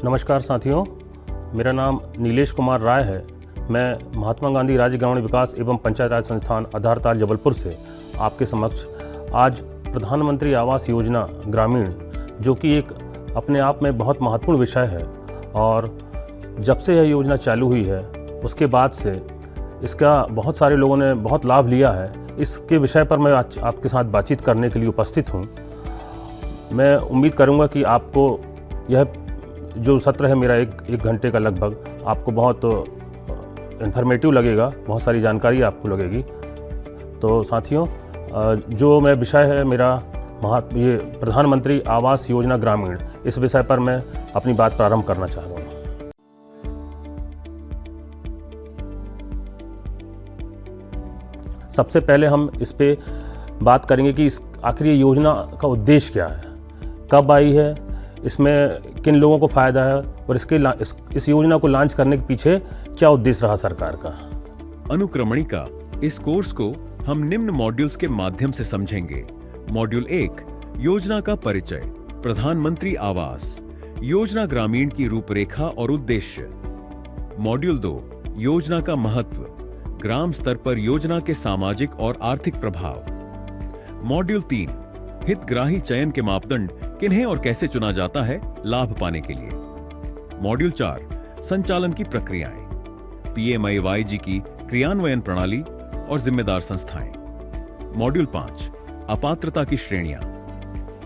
नमस्कार साथियों, मेरा नाम नीलेश कुमार राय है। मैं महात्मा गांधी राज्य ग्रामीण विकास एवं पंचायत राज संस्थान आधारताल जबलपुर से आपके समक्ष आज प्रधानमंत्री आवास योजना ग्रामीण, जो कि एक अपने आप में बहुत महत्वपूर्ण विषय है और जब से यह योजना चालू हुई है उसके बाद से इसका बहुत सारे लोगों ने बहुत लाभ लिया है। इसके विषय पर मैं आज आपके साथ बातचीत करने के लिए उपस्थित हूँ। मैं उम्मीद करूँगा कि आपको यह जो सत्र है मेरा एक घंटे का लगभग आपको बहुत इन्फॉर्मेटिव लगेगा, बहुत सारी जानकारी आपको लगेगी। तो साथियों, जो मैं विषय है मेरा ये प्रधानमंत्री आवास योजना ग्रामीण, इस विषय पर मैं अपनी बात प्रारंभ करना चाह रहा हूँ। सबसे पहले हम इस पे बात करेंगे कि आखिर ये योजना का उद्देश्य क्या है, कब आई है, इसमें किन लोगों को फ़ायदा है और इस योजना को लॉन्च करने के पीछे क्या उद्देश्य रहा सरकार का। अनुक्रमणिका इस कोर्स को हम निम्न मॉड्यूल्स के माध्यम से समझेंगे। मॉड्यूल 1, योजना का परिचय, प्रधानमंत्री आवास योजना ग्रामीण की रूपरेखा और उद्देश्य। मॉड्यूल 2, योजना का महत्व, ग्राम स्तर पर योजना के सामाजिक और आर्थिक प्रभाव। मॉड्यूल 3, हितग्राही चयन के मापदंड, किन्हें और कैसे चुना जाता है लाभ पाने के लिए। मॉड्यूल 4, संचालन की प्रक्रियाएं, PMAYG की क्रियान्वयन प्रणाली और जिम्मेदार संस्थाएं। मॉड्यूल 5, अपात्रता की श्रेणियां,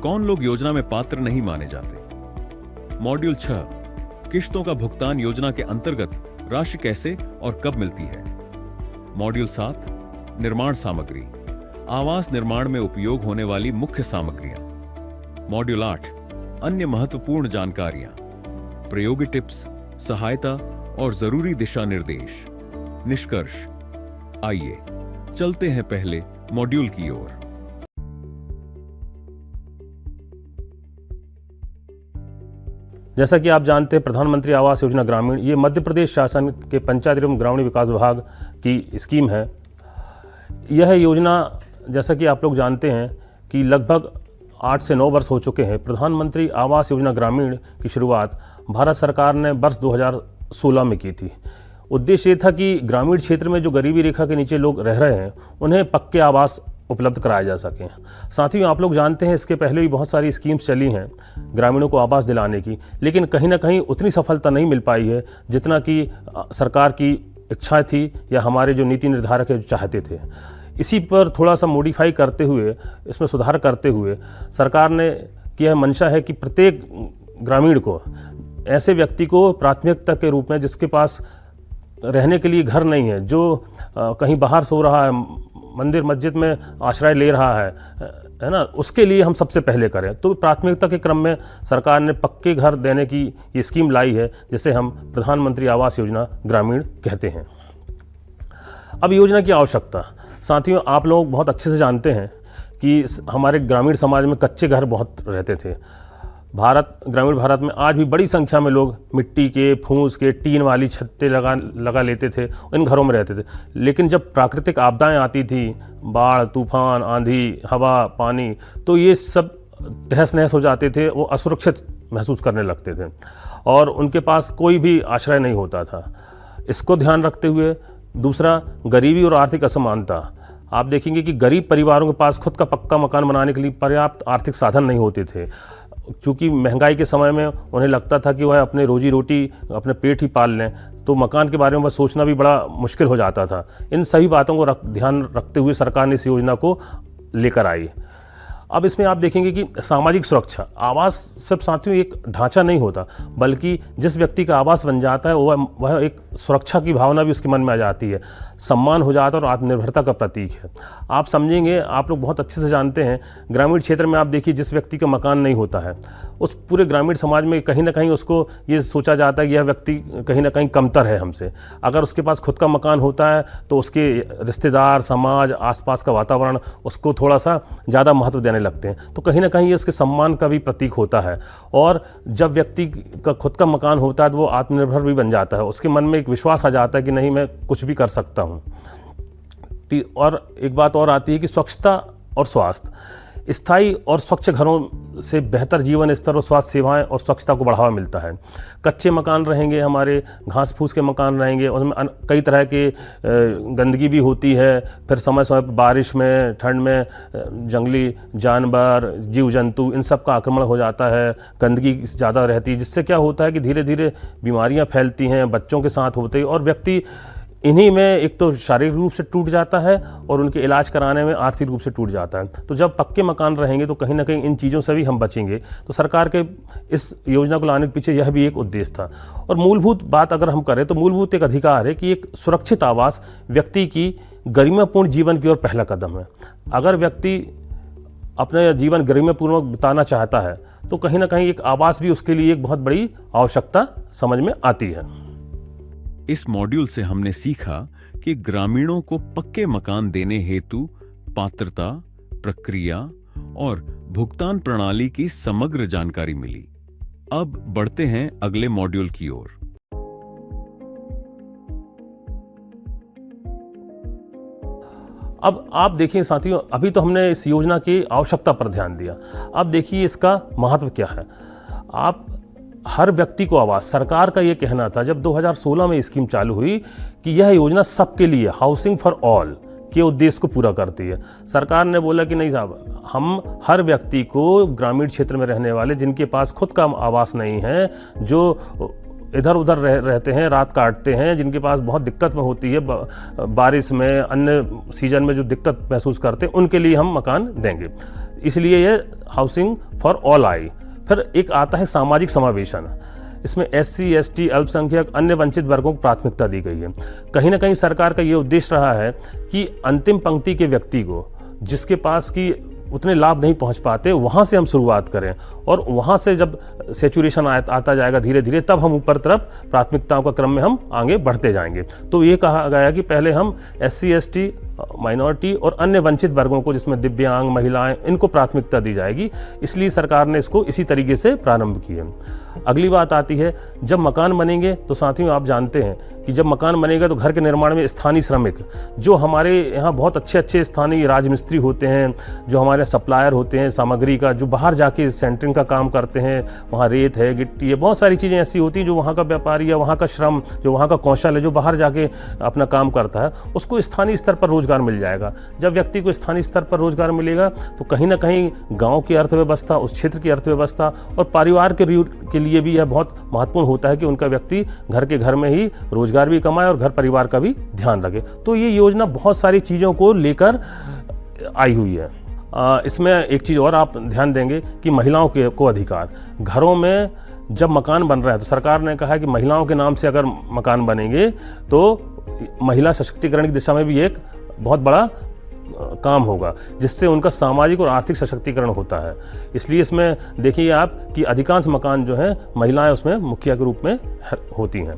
कौन लोग योजना में पात्र नहीं माने जाते। मॉड्यूल 6, किश्तों का भुगतान योजना के अंतर्गत राशि कैसे और कब मिलती है। मॉड्यूल 7, निर्माण सामग्री, आवास निर्माण में उपयोग होने वाली मुख्य सामग्रियां। मॉड्यूल 8, अन्य महत्वपूर्ण जानकारियां, प्रयोगी टिप्स, सहायता और जरूरी दिशा निर्देश। निष्कर्ष। आइए चलते हैं पहले मॉड्यूल की ओर। जैसा कि आप जानते हैं, प्रधानमंत्री आवास योजना ग्रामीण ये मध्य प्रदेश शासन के पंचायत एवं ग्रामीण विकास विभाग की स्कीम है। यह योजना, जैसा कि आप लोग जानते हैं कि लगभग 8 से 9 वर्ष हो चुके हैं। प्रधानमंत्री आवास योजना ग्रामीण की शुरुआत भारत सरकार ने वर्ष 2016 में की थी। उद्देश्य ये था कि ग्रामीण क्षेत्र में जो गरीबी रेखा के नीचे लोग रह रहे हैं उन्हें पक्के आवास उपलब्ध कराए जा सकें। साथ ही आप लोग जानते हैं इसके पहले भी बहुत सारी स्कीम्स चली हैं ग्रामीणों को आवास दिलाने की, लेकिन कहीं ना कहीं उतनी सफलता नहीं मिल पाई है जितना कि सरकार की इच्छा थी या हमारे जो नीति निर्धारक है जो चाहते थे। इसी पर थोड़ा सा मॉडिफाई करते हुए, इसमें सुधार करते हुए सरकार ने की यह मंशा है कि प्रत्येक ग्रामीण को, ऐसे व्यक्ति को प्राथमिकता के रूप में जिसके पास रहने के लिए घर नहीं है, जो कहीं बाहर सो रहा है, मंदिर मस्जिद में आश्रय ले रहा है ना, उसके लिए हम सबसे पहले करें। तो प्राथमिकता के क्रम में सरकार ने पक्के घर देने की ये स्कीम लाई है, जिसे हम प्रधानमंत्री आवास योजना ग्रामीण कहते हैं। अब योजना की आवश्यकता, साथियों आप लोग बहुत अच्छे से जानते हैं कि हमारे ग्रामीण समाज में कच्चे घर बहुत रहते थे। ग्रामीण भारत में आज भी बड़ी संख्या में लोग मिट्टी के, फूस के, टीन वाली छतें लगा लेते थे, इन घरों में रहते थे। लेकिन जब प्राकृतिक आपदाएं आती थी, बाढ़, तूफान, आंधी, हवा, पानी, तो ये सब तहस नहस हो जाते थे, वो असुरक्षित महसूस करने लगते थे और उनके पास कोई भी आश्रय नहीं होता था। इसको ध्यान रखते हुए दूसरा, गरीबी और आर्थिक असमानता। आप देखेंगे कि गरीब परिवारों के पास खुद का पक्का मकान बनाने के लिए पर्याप्त आर्थिक साधन नहीं होते थे, क्योंकि महंगाई के समय में उन्हें लगता था कि वह अपने रोजी रोटी, अपने पेट ही पाल लें, तो मकान के बारे में सोचना भी बड़ा मुश्किल हो जाता था। इन सभी बातों को ध्यान रखते हुए सरकार ने इस योजना को लेकर आई। अब इसमें आप देखेंगे कि सामाजिक सुरक्षा, आवास सिर्फ साथियों एक ढांचा नहीं होता, बल्कि जिस व्यक्ति का आवास बन जाता है वह एक सुरक्षा की भावना भी उसके मन में आ जाती है, सम्मान हो जाता है और आत्मनिर्भरता का प्रतीक है। आप समझेंगे, आप लोग बहुत अच्छे से जानते हैं, ग्रामीण क्षेत्र में आप देखिए जिस व्यक्ति का मकान नहीं होता है, उस पूरे ग्रामीण समाज में कहीं ना कहीं उसको ये सोचा जाता है कि यह व्यक्ति कहीं ना कहीं कमतर है हमसे। अगर उसके पास खुद का मकान होता है तो उसके रिश्तेदार, समाज, आसपास का वातावरण उसको थोड़ा सा ज़्यादा महत्व देने लगते हैं, तो कहीं ना कहीं ये उसके सम्मान का भी प्रतीक होता है। और जब व्यक्ति का खुद का मकान होता है तो वो आत्मनिर्भर भी बन जाता है, उसके मन में एक विश्वास आ जाता है कि नहीं, मैं कुछ भी कर सकता हूँ। और एक बात और आती है कि स्वच्छता और स्वास्थ्य, स्थायी और स्वच्छ घरों से बेहतर जीवन स्तर और स्वास्थ्य सेवाएं और स्वच्छता को बढ़ावा मिलता है। कच्चे मकान रहेंगे, हमारे घास फूस के मकान रहेंगे, उसमें कई तरह के गंदगी भी होती है। फिर समय समय पर बारिश में, ठंड में जंगली जानवर, जीव जंतु, इन सब का आक्रमण हो जाता है, गंदगी ज़्यादा रहती है, जिससे क्या होता है कि धीरे धीरे बीमारियां फैलती हैं, बच्चों के साथ होते हैं, और व्यक्ति इन्हीं में एक तो शारीरिक रूप से टूट जाता है और उनके इलाज कराने में आर्थिक रूप से टूट जाता है। तो जब पक्के मकान रहेंगे तो कहीं ना कहीं इन चीज़ों से भी हम बचेंगे। तो सरकार के इस योजना को लाने के पीछे यह भी एक उद्देश्य था। और मूलभूत बात अगर हम करें तो मूलभूत एक अधिकार है कि एक सुरक्षित आवास व्यक्ति की गरिमापूर्ण जीवन की ओर पहला कदम है। अगर व्यक्ति अपना जीवन गरिमापूर्वक बिताना चाहता है तो कहीं ना कहीं एक आवास भी उसके लिए एक बहुत बड़ी आवश्यकता समझ में आती है। इस मॉड्यूल से हमने सीखा कि ग्रामीणों को पक्के मकान देने हेतु पात्रता, प्रक्रिया और भुगतान प्रणाली की समग्र जानकारी मिली। अब बढ़ते हैं अगले मॉड्यूल की ओर। अब आप देखिए साथियों, अभी तो हमने इस योजना की आवश्यकता पर ध्यान दिया। अब देखिए इसका महत्व क्या है। आप हर व्यक्ति को आवास, सरकार का ये कहना था जब 2016 में स्कीम चालू हुई कि यह योजना सबके लिए, हाउसिंग फॉर ऑल के उद्देश्य को पूरा करती है। सरकार ने बोला कि नहीं साहब, हम हर व्यक्ति को, ग्रामीण क्षेत्र में रहने वाले जिनके पास खुद का आवास नहीं है, जो इधर उधर रहते हैं, रात काटते हैं, जिनके पास बहुत दिक्कत में होती है, बारिश में, अन्य सीजन में जो दिक्कत महसूस करते हैं, उनके लिए हम मकान देंगे। इसलिए ये हाउसिंग फॉर ऑल आई। फिर एक आता है सामाजिक समावेशन। इसमें SC, ST, अल्पसंख्यक, अन्य वंचित वर्गों को प्राथमिकता दी गई है। कहीं ना कहीं सरकार का ये उद्देश्य रहा है कि अंतिम पंक्ति के व्यक्ति को, जिसके पास की उतने लाभ नहीं पहुंच पाते, वहां से हम शुरुआत करें, और वहां से जब सैचुरेशन आता जाएगा धीरे धीरे, तब हम ऊपर तरफ प्राथमिकताओं का क्रम में हम आगे बढ़ते जाएंगे। तो ये कहा गया कि पहले हम SC, ST, माइनॉरिटी और अन्य वंचित वर्गों को, जिसमें दिव्यांग, महिलाएं, इनको प्राथमिकता दी जाएगी। इसलिए सरकार ने इसको इसी तरीके से प्रारंभ किया। अगली बात आती है, जब मकान बनेंगे तो साथियों आप जानते हैं कि जब मकान बनेगा तो घर के निर्माण में स्थानीय श्रमिक, जो हमारे यहाँ बहुत अच्छे अच्छे स्थानीय राजमिस्त्री होते हैं, जो हमारे सप्लायर होते हैं सामग्री का, जो बाहर जाके सेंटरिंग का काम करते हैं, वहाँ रेत है, गिट्टी है, बहुत सारी चीज़ें ऐसी होती हैं जो वहाँ का व्यापारी या वहाँ का श्रम, जो वहाँ का कौशल है, जो बाहर जाके अपना काम करता है, उसको स्थानीय स्तर पर रोजगार मिल जाएगा। जब व्यक्ति को स्थानीय स्तर पर रोजगार मिलेगा तो कहीं ना कहीं गाँव की अर्थव्यवस्था, उस क्षेत्र की अर्थव्यवस्था और परिवार के लिए भी यह बहुत महत्वपूर्ण होता है कि उनका व्यक्ति घर में ही रोजगार भी कमाए और घर परिवार का भी ध्यान रखे। तो ये योजना बहुत सारी चीज़ों को लेकर आई हुई है। इसमें एक चीज़ और आप ध्यान देंगे कि महिलाओं को अधिकार, घरों में जब मकान बन रहा है तो सरकार ने कहा है कि महिलाओं के नाम से अगर मकान बनेंगे तो महिला सशक्तिकरण की दिशा में भी एक बहुत बड़ा काम होगा, जिससे उनका सामाजिक और आर्थिक सशक्तिकरण होता है। इसलिए इसमें देखिए आप कि अधिकांश मकान जो हैं महिलाएं उसमें मुखिया के रूप में होती हैं।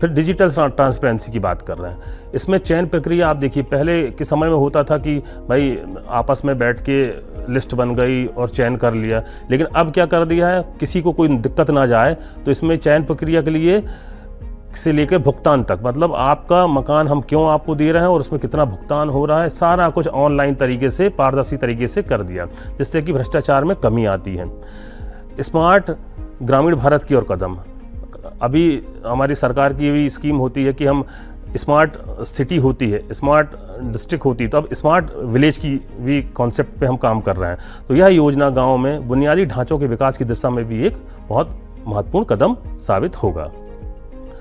फिर डिजिटल ट्रांसपेरेंसी की बात कर रहे हैं। इसमें चयन प्रक्रिया आप देखिए, पहले के समय में होता था कि भाई आपस में बैठ के लिस्ट बन गई और चयन कर लिया, लेकिन अब क्या कर दिया है, किसी को कोई दिक्कत ना जाए तो इसमें चयन प्रक्रिया के लिए से लेकर भुगतान तक, मतलब आपका मकान हम क्यों आपको दे रहे हैं और उसमें कितना भुगतान हो रहा है, सारा कुछ ऑनलाइन तरीके से, पारदर्शी तरीके से कर दिया, जिससे कि भ्रष्टाचार में कमी आती है। स्मार्ट ग्रामीण भारत की ओर कदम, अभी हमारी सरकार की भी स्कीम होती है कि हम स्मार्ट सिटी होती है, स्मार्ट डिस्ट्रिक्ट होती है, तो अब स्मार्ट विलेज की भी कॉन्सेप्ट पे हम काम कर रहे हैं। तो यह योजना गाँव में बुनियादी ढांचों के विकास की दिशा में भी एक बहुत महत्वपूर्ण कदम साबित होगा।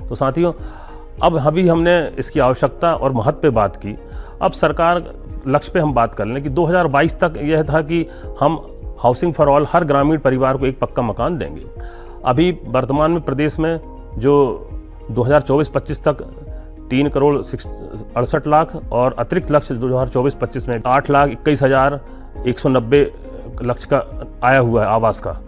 तो साथियों, अब अभी हमने इसकी आवश्यकता और महत्व पे बात की। अब सरकार लक्ष्य पे हम बात कर लें कि 2022 तक यह था कि हम हाउसिंग फॉर ऑल, हर ग्रामीण परिवार को एक पक्का मकान देंगे। अभी वर्तमान में प्रदेश में जो 2024-25 तक 3,68,00,000 और अतिरिक्त लक्ष्य 2024-25 में 8,21,190 लक्ष्य का आया हुआ है आवास का।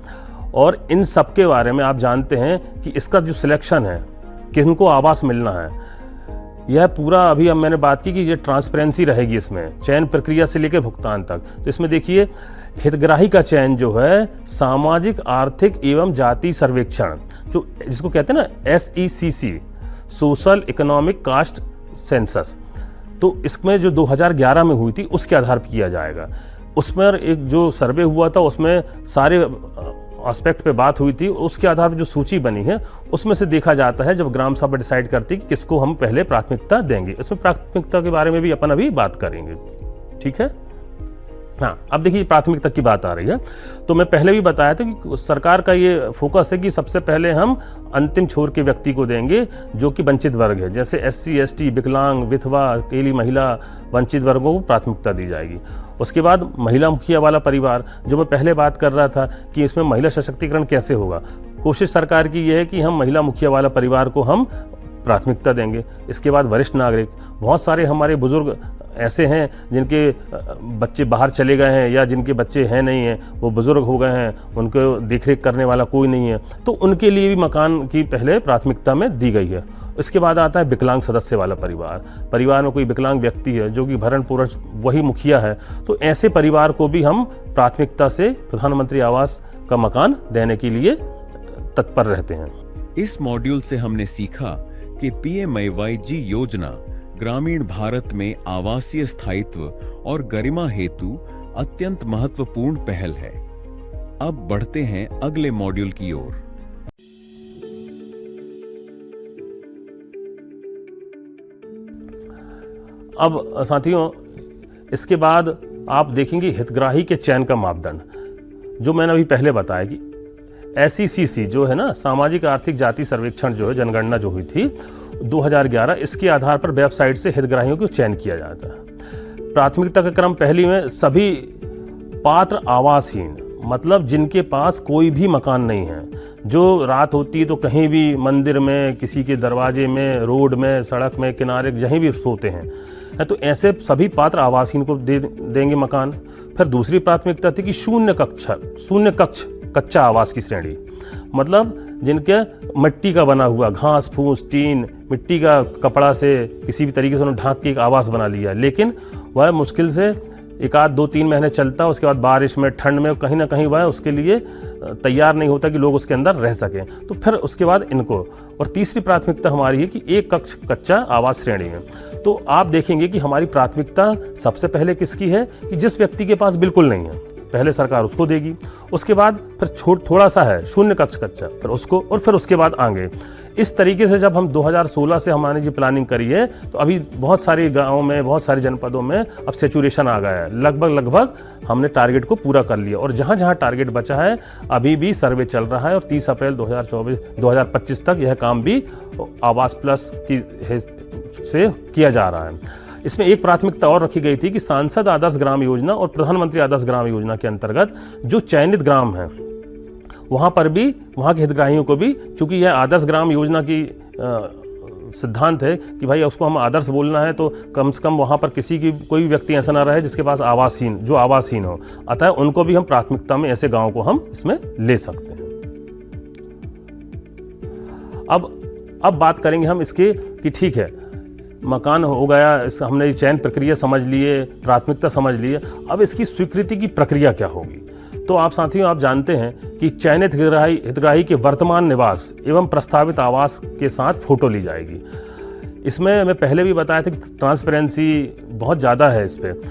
और इन सब के बारे में आप जानते हैं कि इसका जो सिलेक्शन है, किनको आवास मिलना है, यह पूरा अभी अब मैंने बात की कि ये ट्रांसपेरेंसी रहेगी इसमें, चयन प्रक्रिया से लेकर भुगतान तक। तो इसमें देखिए हितग्राही का चयन जो है सामाजिक, आर्थिक एवं जाति सर्वेक्षण, जो जिसको कहते हैं ना SECC, social economic caste census, तो इसमें जो 2011 में हुई थी उसके आधार पर किया जाएगा। उस पर एक जो सर्वे हुआ था उसमें सारे एस्पेक्ट पे बात हुई थी। उसके आधार पर जो सूची बनी है उसमें से देखा जाता है, जब ग्राम सभा डिसाइड करती है कि किसको हम पहले प्राथमिकता देंगे। इसमें प्राथमिकता के बारे में भी अपन अभी बात करेंगे, ठीक है। हाँ, अब देखिए प्राथमिकता की बात आ रही है। तो मैं पहले भी बताया था कि सरकार का ये फोकस है कि सबसे पहले हम अंतिम छोर के व्यक्ति को देंगे जो कि वंचित वर्ग है, जैसे SC ST, विकलांग, विधवा, अकेली महिला, वंचित वर्गों को प्राथमिकता दी जाएगी। उसके बाद महिला मुखिया वाला परिवार, जो मैं पहले बात कर रहा था कि इसमें महिला सशक्तिकरण कैसे होगा, कोशिश सरकार की यह है कि हम महिला मुखिया वाला परिवार को हम प्राथमिकता देंगे। इसके बाद वरिष्ठ नागरिक, बहुत सारे हमारे बुजुर्ग ऐसे हैं जिनके बच्चे बाहर चले गए हैं या जिनके बच्चे हैं नहीं हैं, वो बुजुर्ग हो गए हैं, उनको देखरेख करने वाला कोई नहीं है, तो उनके लिए भी मकान की पहले प्राथमिकता में दी गई है। इसके बाद आता है विकलांग सदस्य वाला परिवार में कोई विकलांग व्यक्ति है जो कि भरण पोषण वही मुखिया है, तो ऐसे परिवार को भी हम प्राथमिकता से प्रधानमंत्री आवास का मकान देने के लिए तत्पर रहते हैं। इस मॉड्यूल से हमने सीखा कि PMAYG योजना ग्रामीण भारत में आवासीय स्थायित्व और गरिमा हेतु अत्यंत महत्वपूर्ण पहल है। अब बढ़ते हैं अगले मॉड्यूल की ओर। अब साथियों, इसके बाद आप देखेंगे हितग्राही के चयन का मापदंड, जो मैंने अभी पहले बताया कि SECC जो है ना, सामाजिक आर्थिक जाति सर्वेक्षण जो है, जनगणना जो हुई थी 2011, इसके आधार पर वेबसाइट से हितग्राहियों को चयन किया जाता है। प्राथमिकता का क्रम पहली में सभी पात्र आवासहीन, मतलब जिनके पास कोई भी मकान नहीं है, जो रात होती है तो कहीं भी मंदिर में, किसी के दरवाजे में, रोड में, सड़क में, किनारे जहीं भी सोते हैं, तो ऐसे सभी पात्र आवासहीन को देंगे मकान। फिर दूसरी प्राथमिकता थी कि शून्य कक्ष कच्चा आवास की श्रेणी, मतलब जिनके मिट्टी का बना हुआ, घास फूस, टीन, मिट्टी का कपड़ा से किसी भी तरीके से उन्होंने ढांक के एक आवास बना लिया, लेकिन वह मुश्किल से 1-2-3 महीने चलता, उसके बाद बारिश में, ठंड में कहीं ना कहीं वह उसके लिए तैयार नहीं होता कि लोग उसके अंदर रह सकें, तो फिर उसके बाद इनको। और तीसरी प्राथमिकता हमारी है कि एक कक्ष कच्चा आवास श्रेणी में। तो आप देखेंगे कि हमारी प्राथमिकता सबसे पहले किसकी है कि जिस व्यक्ति के पास बिल्कुल नहीं है, पहले सरकार उसको देगी। उसके बाद फिर थोड़ा सा है, शून्य कक्ष कच्चा, फिर उसको, और फिर उसके बाद आगे। इस तरीके से जब हम 2016 से हमारे जो प्लानिंग करी है, तो अभी बहुत सारे गाँव में, बहुत सारे जनपदों में अब सेचुरेशन आ गया है। लगभग हमने टारगेट को पूरा कर लिया, और जहाँ जहाँ टारगेट बचा है अभी भी सर्वे चल रहा है, और 30 अप्रैल 2025 तक यह काम भी आवास प्लस की से किया जा रहा है। इसमें एक प्राथमिकता और रखी गई थी कि सांसद आदर्श ग्राम योजना और प्रधानमंत्री आदर्श ग्राम योजना के अंतर्गत जो चयनित ग्राम हैं, वहाँ पर भी वहाँ के हितग्राहियों को भी, चूंकि यह आदर्श ग्राम योजना की सिद्धांत है कि भाई उसको हम आदर्श बोलना है, तो कम से कम वहाँ पर किसी की कोई भी व्यक्ति ऐसा ना रहे जिसके पास आवासहीन हो, अतः उनको भी हम प्राथमिकता में, ऐसे गाँव को हम इसमें ले सकते हैं। अब बात करेंगे हम इसके कि ठीक है, मकान हो गया, हमने चयन प्रक्रिया समझ लिए, प्राथमिकता समझ लिए, अब इसकी स्वीकृति की प्रक्रिया क्या होगी। तो आप साथियों, आप जानते हैं कि चयनित हितग्राही के वर्तमान निवास एवं प्रस्तावित आवास के साथ फोटो ली जाएगी। इसमें मैं पहले भी बताया था कि ट्रांसपेरेंसी बहुत ज़्यादा है इस पर।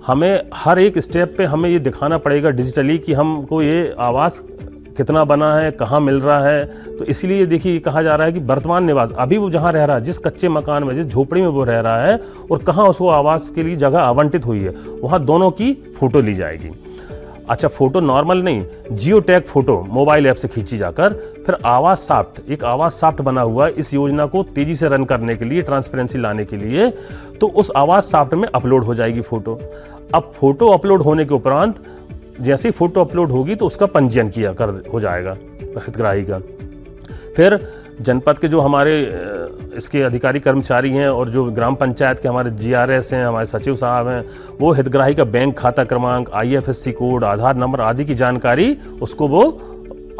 हमें हर एक स्टेप पे हमें ये दिखाना पड़ेगा डिजिटली कि हमको ये आवास कितना बना है, कहाँ मिल रहा है। तो इसीलिए देखिए कहा जा रहा है कि वर्तमान निवास, अभी वो जहाँ रह रहा है, जिस कच्चे मकान में, जिस झोपड़ी में वो रह रहा है, और कहाँ उसको आवास के लिए जगह आवंटित हुई है, वहाँ दोनों की फोटो ली जाएगी। अच्छा, फोटो नॉर्मल नहीं, geo tag photo mobile app से खींची जाकर फिर आवास साफ्ट, एक आवास साफ्ट बना हुआ है इस योजना को तेजी से रन करने के लिए, ट्रांसपेरेंसी लाने के लिए, तो उस आवास साफ्ट में अपलोड हो जाएगी फोटो। अब फोटो अपलोड होने के उपरांत जैसे ही फोटो अपलोड होगी तो उसका पंजीयन हो जाएगा हितग्राही का। फिर जनपद के जो हमारे इसके अधिकारी कर्मचारी हैं और जो ग्राम पंचायत के हमारे GRS हैं, हमारे सचिव साहब हैं, वो हितग्राही का बैंक खाता क्रमांक, IFSC कोड, आधार नंबर आदि की जानकारी उसको वो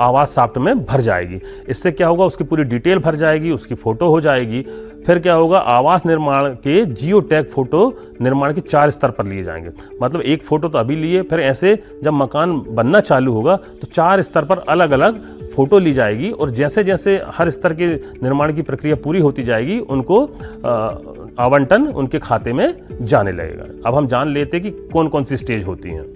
आवास साफ्ट में भर जाएगी। इससे क्या होगा, उसकी पूरी डिटेल भर जाएगी, उसकी फोटो हो जाएगी। फिर क्या होगा, आवास निर्माण के जियो टैग फोटो निर्माण के 4 स्तर पर लिए जाएंगे। मतलब एक फोटो तो अभी लिए, फिर ऐसे जब मकान बनना चालू होगा तो 4 स्तर पर अलग अलग फोटो ली जाएगी, और जैसे जैसे हर स्तर के निर्माण की प्रक्रिया पूरी होती जाएगी उनको आवंटन उनके खाते में जाने लगेगा। अब हम जान लेते हैं कि कौन कौन सी स्टेज होती हैं।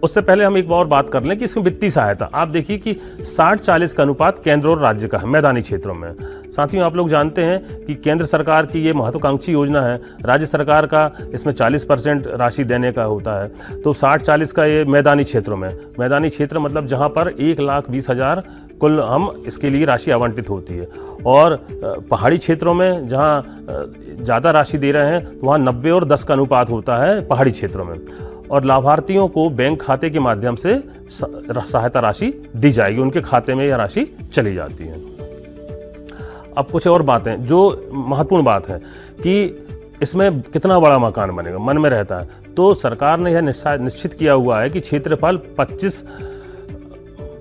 उससे पहले हम एक और बात कर लें कि इसमें वित्तीय सहायता, आप देखिए कि 60-40 का अनुपात केंद्र और राज्य का है मैदानी क्षेत्रों में। साथियों, आप लोग जानते हैं कि केंद्र सरकार की ये महत्वाकांक्षी योजना है, राज्य सरकार का इसमें 40% राशि देने का होता है, तो 60-40 का ये मैदानी क्षेत्रों में। मैदानी क्षेत्र मतलब जहाँ पर 1,20,000 कुल हम इसके लिए राशि आवंटित होती है। और पहाड़ी क्षेत्रों में जहाँ ज़्यादा राशि दे रहे हैं तो वहाँ 90 और 10 का अनुपात होता है पहाड़ी क्षेत्रों में। और लाभार्थियों को बैंक खाते के माध्यम से सहायता राशि दी जाएगी, उनके खाते में यह राशि चली जाती है। अब कुछ और बातें जो महत्वपूर्ण बात है कि इसमें कितना बड़ा मकान बनेगा, मन में रहता है। तो सरकार ने यह निश्चित किया हुआ है कि क्षेत्रफल 25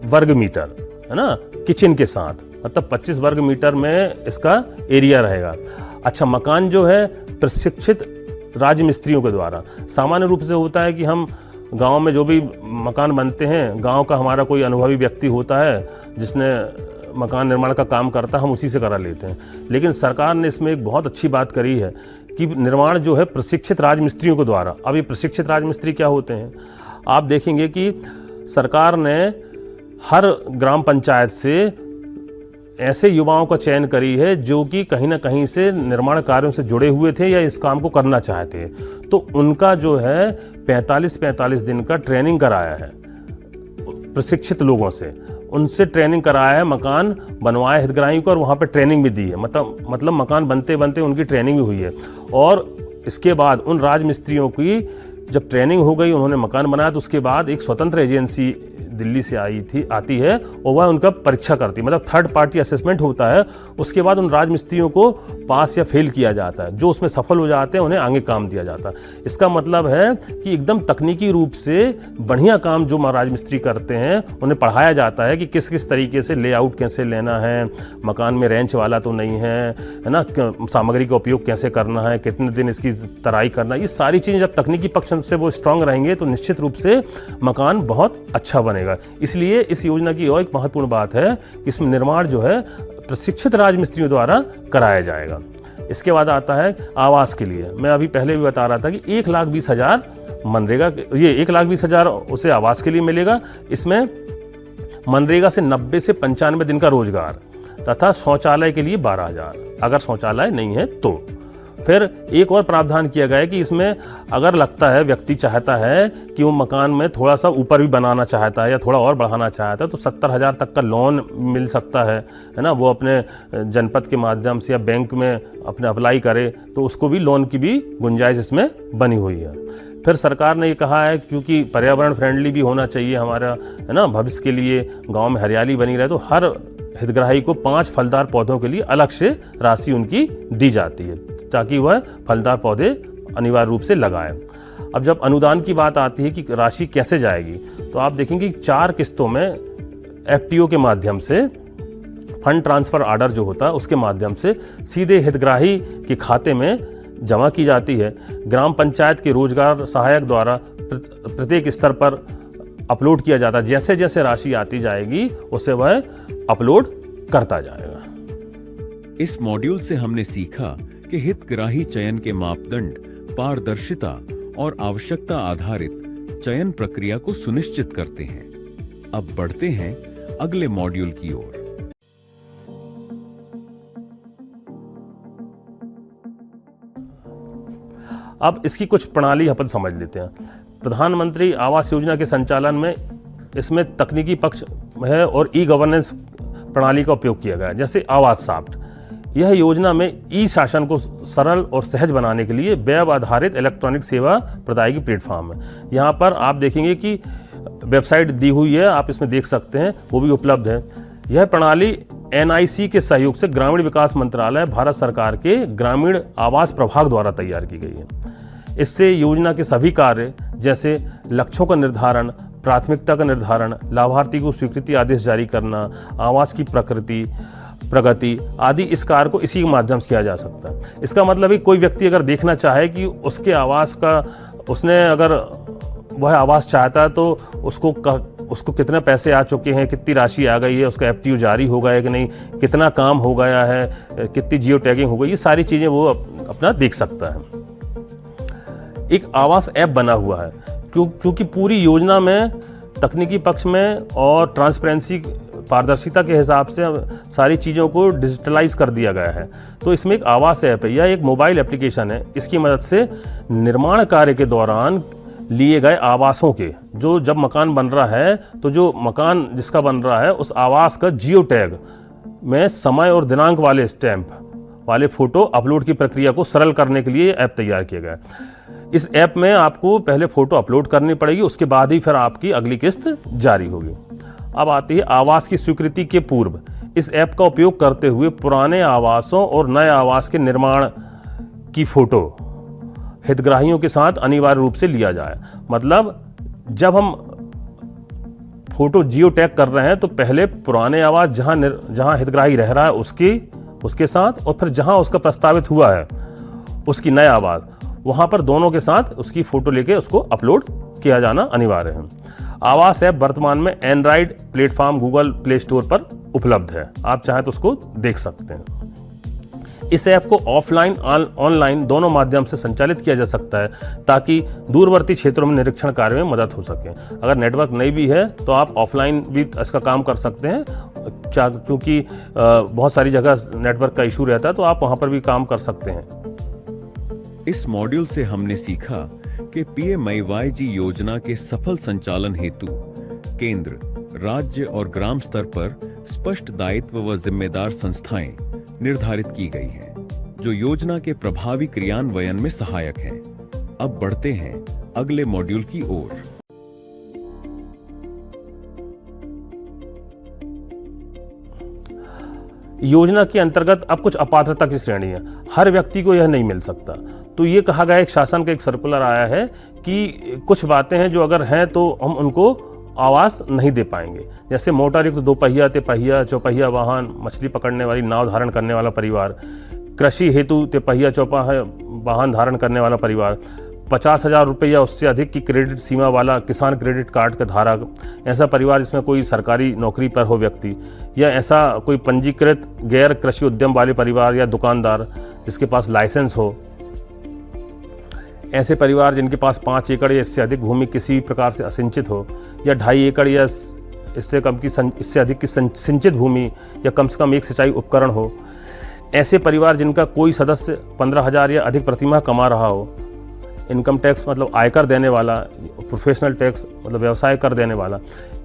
वर्ग मीटर है ना, किचन के साथ, मतलब 25 वर्ग मीटर में इसका एरिया रहेगा। अच्छा, मकान जो है प्रशिक्षित राजमिस्त्रियों के द्वारा, सामान्य रूप से होता है कि हम गांव में जो भी मकान बनते हैं, गांव का हमारा कोई अनुभवी व्यक्ति होता है जिसने मकान निर्माण का काम करता है, हम उसी से करा लेते हैं। लेकिन सरकार ने इसमें एक बहुत अच्छी बात करी है कि निर्माण जो है प्रशिक्षित राजमिस्त्रियों के द्वारा। अब ये प्रशिक्षित राजमिस्त्री क्या होते हैं, आप देखेंगे कि सरकार ने हर ग्राम पंचायत से ऐसे युवाओं का चयन करी है जो कि कहीं ना कहीं से निर्माण कार्यों से जुड़े हुए थे या इस काम को करना चाहते हैं। तो उनका जो है 45 दिन का ट्रेनिंग कराया है प्रशिक्षित लोगों से, उनसे ट्रेनिंग कराया है, मकान बनवाए हितग्राही को और वहाँ पे ट्रेनिंग भी दी है। मतलब मकान बनते बनते उनकी ट्रेनिंग भी हुई है। और इसके बाद उन राजमिस्त्रियों की जब ट्रेनिंग हो गई, उन्होंने मकान बनाया, तो उसके बाद एक स्वतंत्र एजेंसी दिल्ली से आती है और वह उनका परीक्षा करती है, मतलब थर्ड पार्टी असेसमेंट होता है। उसके बाद उन राजमिस्त्रियों को पास या फेल किया जाता है, जो उसमें सफल हो जाते हैं उन्हें आगे काम दिया जाता है। इसका मतलब है कि एकदम तकनीकी रूप से बढ़िया काम जो राजमिस्त्री करते हैं उन्हें पढ़ाया जाता है कि किस किस तरीके से लेआउट कैसे लेना है, मकान में रेंच वाला तो नहीं है ना, सामग्री का उपयोग कैसे करना है, कितने दिन इसकी तराई करना है। ये सारी चीज़ें जब तकनीकी पक्ष से वो स्ट्रांग रहेंगे तो निश्चित रूप से मकान बहुत अच्छा बनेगा। इसलिए इस योजना की और एक महत्वपूर्ण बात है कि इसमें निर्माण जो है प्रशिक्षित राजमिस्त्रियों द्वारा कराया जाएगा। इसके बाद आता है आवास के लिए। मैं अभी पहले भी बता रहा था कि 1,20,000 मनरेगा, ये 1,20,000 उसे आवास के लिए मिलेगा। इसमें मनरेगा से 90 से 95 दिन का रोजगार तथा शौचालय के लिए 12,000, अगर शौचालय नहीं है तो। फिर एक और प्रावधान किया गया है कि इसमें अगर लगता है, व्यक्ति चाहता है कि वो मकान में थोड़ा सा ऊपर भी बनाना चाहता है या थोड़ा और बढ़ाना चाहता है, तो 70,000 तक का लोन मिल सकता है ना। वो अपने जनपद के माध्यम से या बैंक में अपने अप्लाई करे तो उसको भी लोन की भी गुंजाइश इसमें बनी हुई है। फिर सरकार ने ये कहा है क्योंकि पर्यावरण फ्रेंडली भी होना चाहिए हमारा, है ना, भविष्य के लिए गाँव में हरियाली बनी रहे, तो हर हितग्राही को 5 फलदार पौधों के लिए अलग से राशि उनकी दी जाती है ताकि वह फलदार पौधे अनिवार्य रूप से लगाए। अब जब अनुदान की बात आती है कि राशि कैसे जाएगी, तो आप देखेंगे 4 किस्तों में एफटीओ के माध्यम से फंड ट्रांसफर ऑर्डर जो होता है उसके माध्यम से सीधे हितग्राही के खाते में जमा की जाती है। ग्राम पंचायत के रोजगार सहायक द्वारा प्रत्येक स्तर पर अपलोड किया जाता है। जैसे जैसे राशि आती जाएगी उसे वह अपलोड करता जाएगा। इस मॉड्यूल से हमने सीखा कि हितग्राही चयन के मापदंड पारदर्शिता और आवश्यकता आधारित चयन प्रक्रिया को सुनिश्चित करते हैं। अब बढ़ते हैं अगले मॉड्यूल की ओर। अब इसकी कुछ प्रणाली अपन समझ लेते हैं। प्रधानमंत्री आवास योजना के संचालन में इसमें तकनीकी पक्ष है और ई गवर्नेंस प्रणाली का उपयोग किया गया है, जैसे आवास सॉफ्ट। यह योजना में ई शासन को सरल और सहज बनाने के लिए वेब आधारित इलेक्ट्रॉनिक सेवा प्रदायगी प्लेटफॉर्म है। यहाँ पर आप देखेंगे कि वेबसाइट दी हुई है, आप इसमें देख सकते हैं, वो भी उपलब्ध है। यह प्रणाली NIC के सहयोग से ग्रामीण विकास मंत्रालय, भारत सरकार के ग्रामीण आवास प्रभाग द्वारा तैयार की गई है। इससे योजना के सभी कार्य जैसे लक्ष्यों का निर्धारण, प्राथमिकता का निर्धारण, लाभार्थी को स्वीकृति आदेश जारी करना, आवास की प्रगति आदि इस कार्य को इसी के माध्यम से किया जा सकता है। इसका मतलब है कोई व्यक्ति अगर देखना चाहे कि उसके आवास का, उसने अगर वह आवास चाहता है तो उसको उसको कितने पैसे आ चुके हैं, कितनी राशि आ गई है, उसका एफटीओ जारी हो गया है कि नहीं, कितना काम हो गया है, कितनी जियो टैगिंग हो गई, ये सारी चीज़ें वो अपना देख सकता है। एक आवास ऐप बना हुआ है क्योंकि पूरी योजना में तकनीकी पक्ष में और ट्रांसपेरेंसी पारदर्शिता के हिसाब से सारी चीज़ों को डिजिटलाइज कर दिया गया है। तो इसमें एक आवास ऐप है, यह एक मोबाइल एप्लीकेशन है। इसकी मदद से निर्माण कार्य के दौरान लिए गए आवासों के जब मकान बन रहा है तो जो मकान जिसका बन रहा है उस आवास का जियो टैग में समय और दिनांक वाले स्टैंप वाले फोटो अपलोड की प्रक्रिया को सरल करने के लिए ऐप तैयार किया गया है। इस ऐप में आपको पहले फोटो अपलोड करनी पड़ेगी, उसके बाद ही फिर आपकी अगली किस्त जारी होगी। अब आती है आवास की स्वीकृति के पूर्व। इस ऐप का उपयोग करते हुए पुराने आवासों और नए आवास के निर्माण की फोटो हितग्राहियों के साथ अनिवार्य रूप से लिया जाए। मतलब जब हम फोटो जियो टैग कर रहे हैं तो पहले पुराने आवास जहां हितग्राही रह रहा है उसके साथ, और फिर जहां उसका प्रस्तावित हुआ है उसकी नया आवास, वहां पर दोनों के साथ उसकी फोटो लेके उसको अपलोड किया जाना अनिवार्य है। आवास ऐप वर्तमान में Android platform Google play store पर उपलब्ध है, आप चाहें तो उसको देख सकते हैं। इस ऐप को ऑफलाइन ऑनलाइन दोनों माध्यम से संचालित किया जा सकता है ताकि दूरवर्ती क्षेत्रों में निरीक्षण कार्य में मदद हो सके। अगर नेटवर्क नहीं भी है तो आप ऑफलाइन भी इसका काम कर सकते हैं, क्योंकि बहुत सारी जगह नेटवर्क का इशू रहता है, तो आप वहां पर भी काम कर सकते हैं। इस मॉड्यूल से हमने सीखा कि PMAY योजना के सफल संचालन हेतु केंद्र, राज्य और ग्राम स्तर पर स्पष्ट दायित्व व जिम्मेदार संस्थाएं निर्धारित की गई हैं, जो योजना के प्रभावी क्रियान्वयन में सहायक हैं। अब बढ़ते हैं अगले मॉड्यूल की ओर। योजना के अंतर्गत अब कुछ अपात्रता की श्रेणी है, हर व्यक्ति को यह नहीं मिल सकता। तो ये कहा गया, एक शासन का एक सर्कुलर आया है कि कुछ बातें हैं जो अगर हैं तो हम उनको आवास नहीं दे पाएंगे। जैसे मोटर युक्त 2 पहिया, तिपहिया, चौपहिया वाहन, मछली पकड़ने वाली नाव धारण करने वाला परिवार, कृषि हेतु तिपहिया चौपहिया वाहन धारण करने वाला परिवार, 50,000 रुपये या उससे अधिक की क्रेडिट सीमा वाला किसान क्रेडिट कार्ड का धारक, ऐसा परिवार जिसमें कोई सरकारी नौकरी पर हो व्यक्ति, या ऐसा कोई पंजीकृत गैर कृषि उद्यम वाले परिवार या दुकानदार जिसके पास लाइसेंस हो, ऐसे परिवार जिनके पास 5 एकड़ या इससे अधिक भूमि किसी भी प्रकार से असिंचित हो, या 2.5 एकड़ या इससे अधिक की सिंचित भूमि, या कम से कम एक सिंचाई उपकरण हो, ऐसे परिवार जिनका कोई सदस्य 15,000 या अधिक प्रतिमाह कमा रहा हो, इनकम टैक्स मतलब आयकर देने वाला, प्रोफेशनल टैक्स मतलब व्यवसाय कर देने वाला,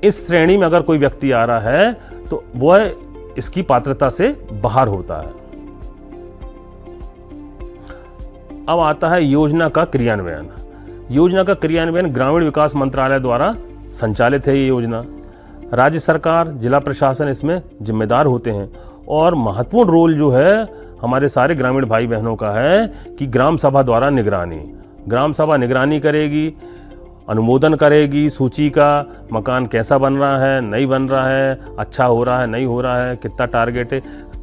इस श्रेणी में अगर कोई व्यक्ति आ रहा है तो वह इसकी पात्रता से बाहर होता है। अब आता है योजना का क्रियान्वयन। योजना का क्रियान्वयन ग्रामीण विकास मंत्रालय द्वारा संचालित है। ये योजना राज्य सरकार, जिला प्रशासन इसमें जिम्मेदार होते हैं, और महत्वपूर्ण रोल जो है हमारे सारे ग्रामीण भाई बहनों का है कि ग्राम सभा द्वारा निगरानी। ग्राम सभा निगरानी करेगी, अनुमोदन करेगी सूची का, मकान कैसा बन रहा है, नहीं बन रहा है, अच्छा हो रहा है, नहीं हो रहा है, कितना टारगेट है,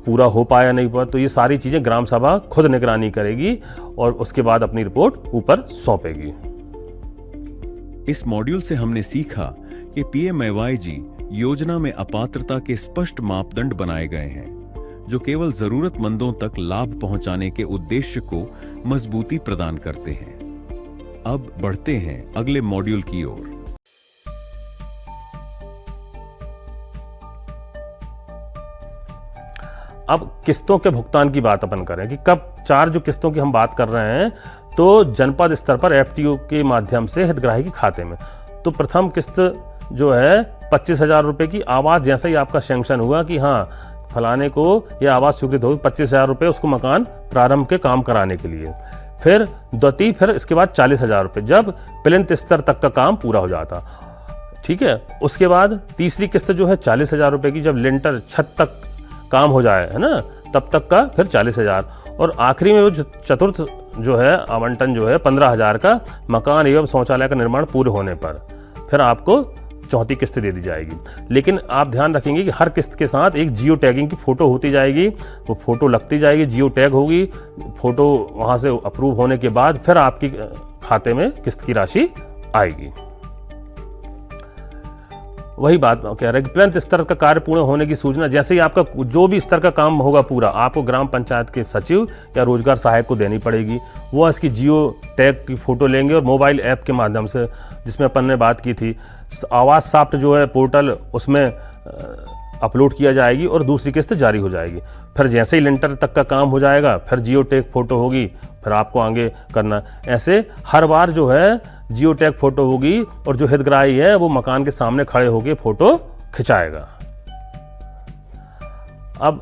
पूरा हो पाया नहीं हुआ, तो ये सारी चीज़ें ग्राम सभा खुद निगरानी करेगी और उसके बाद अपनी रिपोर्ट ऊपर सौंपेगी। इस मॉड्यूल से हमने सीखा कि PMAY योजना में अपात्रता के स्पष्ट मापदंड बनाए गए हैं, जो केवल जरूरतमंदों तक लाभ पहुंचाने के उद्देश्य को मजबूती प्रदान करते हैं। अब बढ़ते हैं अगले मॉड्यूल की ओर। अब किस्तों के भुगतान की बात अपन करें कि कब 4 जो किस्तों की हम बात कर रहे हैं तो जनपद स्तर पर FTO के माध्यम से हितग्राही के खाते में। तो प्रथम किस्त जो है 25,000 रुपये की आवास, जैसा ही आपका सैंक्शन हुआ कि हाँ फलाने को यह आवास स्वीकृत होगी, 25,000 रुपये उसको मकान प्रारंभ के काम कराने के लिए। फिर द्वितीय, फिर इसके बाद 40,000 रुपये जब प्लिंथ स्तर तक का काम पूरा हो जाता, ठीक है। उसके बाद तीसरी किस्त जो है 40,000 रुपये की, जब लिंटर छत तक काम हो जाए, है ना, तब तक का फिर 40,000। और आखिरी में वो चतुर्थ जो है आवंटन जो है 15,000 का मकान एवं शौचालय का निर्माण पूरे होने पर फिर आपको चौथी किस्त दे दी जाएगी। लेकिन आप ध्यान रखेंगे कि हर किस्त के साथ एक जियो टैगिंग की फोटो होती जाएगी, वो फोटो लगती जाएगी, जियो टैग होगी, फोटो वहां से अप्रूव होने के बाद फिर आपके खाते में किस्त की राशि आएगी। वही बात कह रहे हैं कि प्लिंथ स्तर का कार्य पूर्ण होने की सूचना जैसे ही आपका जो भी स्तर का काम होगा पूरा, आपको ग्राम पंचायत के सचिव या रोजगार सहायक को देनी पड़ेगी। वो इसकी जियो टैग की फोटो लेंगे और मोबाइल ऐप के माध्यम से, जिसमें अपन ने बात की थी, आवास साफ्ट जो है पोर्टल, उसमें अपलोड किया जाएगी और दूसरी किस्त जारी हो जाएगी। फिर जैसे ही लिंटर तक का काम हो जाएगा, फिर जियो टैग फोटो होगी, फिर आपको आगे करना। ऐसे हर बार जो है जियो टैग फोटो होगी और जो हितग्राही है वो मकान के सामने खड़े होकर फोटो खिंचाएगा। अब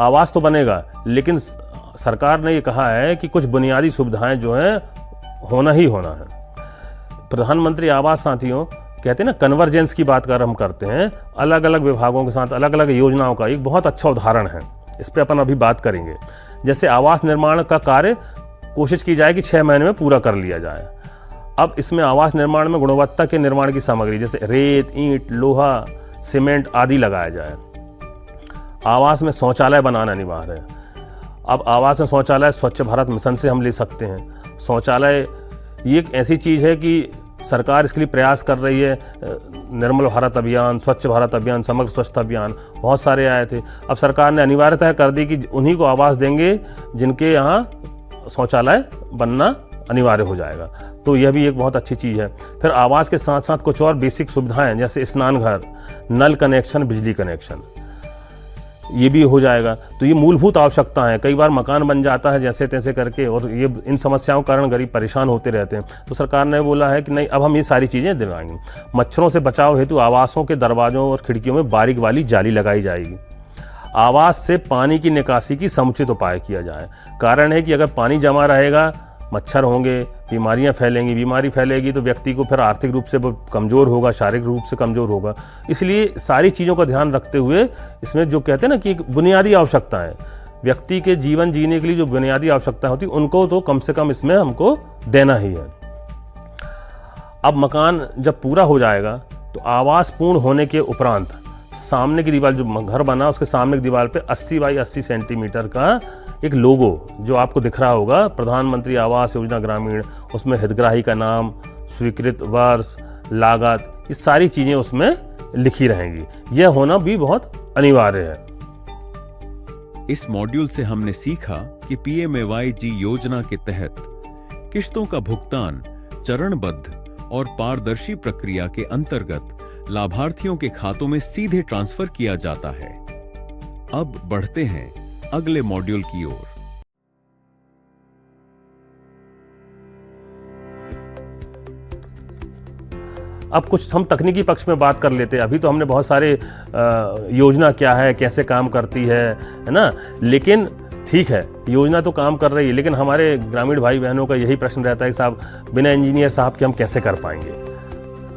आवास तो बनेगा, लेकिन सरकार ने ये कहा है कि कुछ बुनियादी सुविधाएं जो हैं होना ही होना है। प्रधानमंत्री आवास साथियों कहते हैं ना, कन्वर्जेंस की बात कर हम करते हैं, अलग अलग विभागों के साथ अलग अलग योजनाओं का एक बहुत अच्छा उदाहरण है। इस पर अपन अभी बात करेंगे। जैसे आवास निर्माण का कार्य कोशिश की जाए कि 6 महीने में पूरा कर लिया जाए। अब इसमें आवास निर्माण में गुणवत्ता के निर्माण की सामग्री जैसे रेत, ईंट, लोहा, सीमेंट आदि लगाया जाए। आवास में शौचालय बनाना अनिवार्य है। अब आवास में शौचालय स्वच्छ भारत मिशन से हम ले सकते हैं। शौचालय ये एक ऐसी चीज़ है कि सरकार इसके लिए प्रयास कर रही है। निर्मल भारत अभियान, स्वच्छ भारत अभियान, समग्र स्वच्छता अभियान बहुत सारे आए थे। अब सरकार ने अनिवार्यता कर दी कि उन्हीं को आवास देंगे जिनके यहाँ शौचालय बनना अनिवार्य हो जाएगा। तो यह भी एक बहुत अच्छी चीज़ है। फिर आवास के साथ साथ कुछ और बेसिक सुविधाएं जैसे स्नान घर, नल कनेक्शन, बिजली कनेक्शन, ये भी हो जाएगा। तो ये मूलभूत आवश्यकता है। कई बार मकान बन जाता है जैसे तैसे करके और ये इन समस्याओं के कारण गरीब परेशान होते रहते हैं। तो सरकार ने बोला है कि नहीं, अब हम ये सारी चीज़ें दिलवाएंगे। मच्छरों से बचाव हेतु आवासों के दरवाजों और खिड़कियों में बारीक वाली जाली लगाई जाएगी। आवास से पानी की निकासी की समुचित उपाय किया जाए। कारण है कि अगर पानी जमा रहेगा, मच्छर होंगे, बीमारियां फैलेंगी। बीमारी फैलेगी तो व्यक्ति को फिर आर्थिक रूप से वो कमज़ोर होगा, शारीरिक रूप से कमज़ोर होगा। इसलिए सारी चीज़ों का ध्यान रखते हुए इसमें जो कहते हैं ना कि एक बुनियादी आवश्यकता है, व्यक्ति के जीवन जीने के लिए जो बुनियादी आवश्यकता होती है उनको तो कम से कम इसमें हमको देना ही है। अब मकान जब पूरा हो जाएगा तो आवास पूर्ण होने के उपरांत सामने की दीवार, जो घर बना उसके सामने की दीवार पे 80 बाई 80 सेंटीमीटर का एक लोगो जो आपको दिख रहा होगा, प्रधानमंत्री आवास योजना ग्रामीण, उसमें हितग्राही का नाम, स्वीकृत वर्ष, लागत, ये सारी चीज़ें उसमें लिखी रहेंगी। यह होना भी बहुत अनिवार्य है। इस मॉड्यूल से हमने सीखा कि PMAY योजना के तहत किस्तों का भुगतान चरणबद्ध और पारदर्शी प्रक्रिया के अंतर्गत लाभार्थियों के खातों में सीधे ट्रांसफर किया जाता है। अब बढ़ते हैं अगले मॉड्यूल की ओर। अब कुछ हम तकनीकी पक्ष में बात कर लेते हैं। अभी तो हमने बहुत सारे योजना क्या है, कैसे काम करती है ना, लेकिन ठीक है योजना तो काम कर रही है, लेकिन हमारे ग्रामीण भाई बहनों का यही प्रश्न रहता है कि साहब बिना इंजीनियर साहब के हम कैसे कर पाएंगे।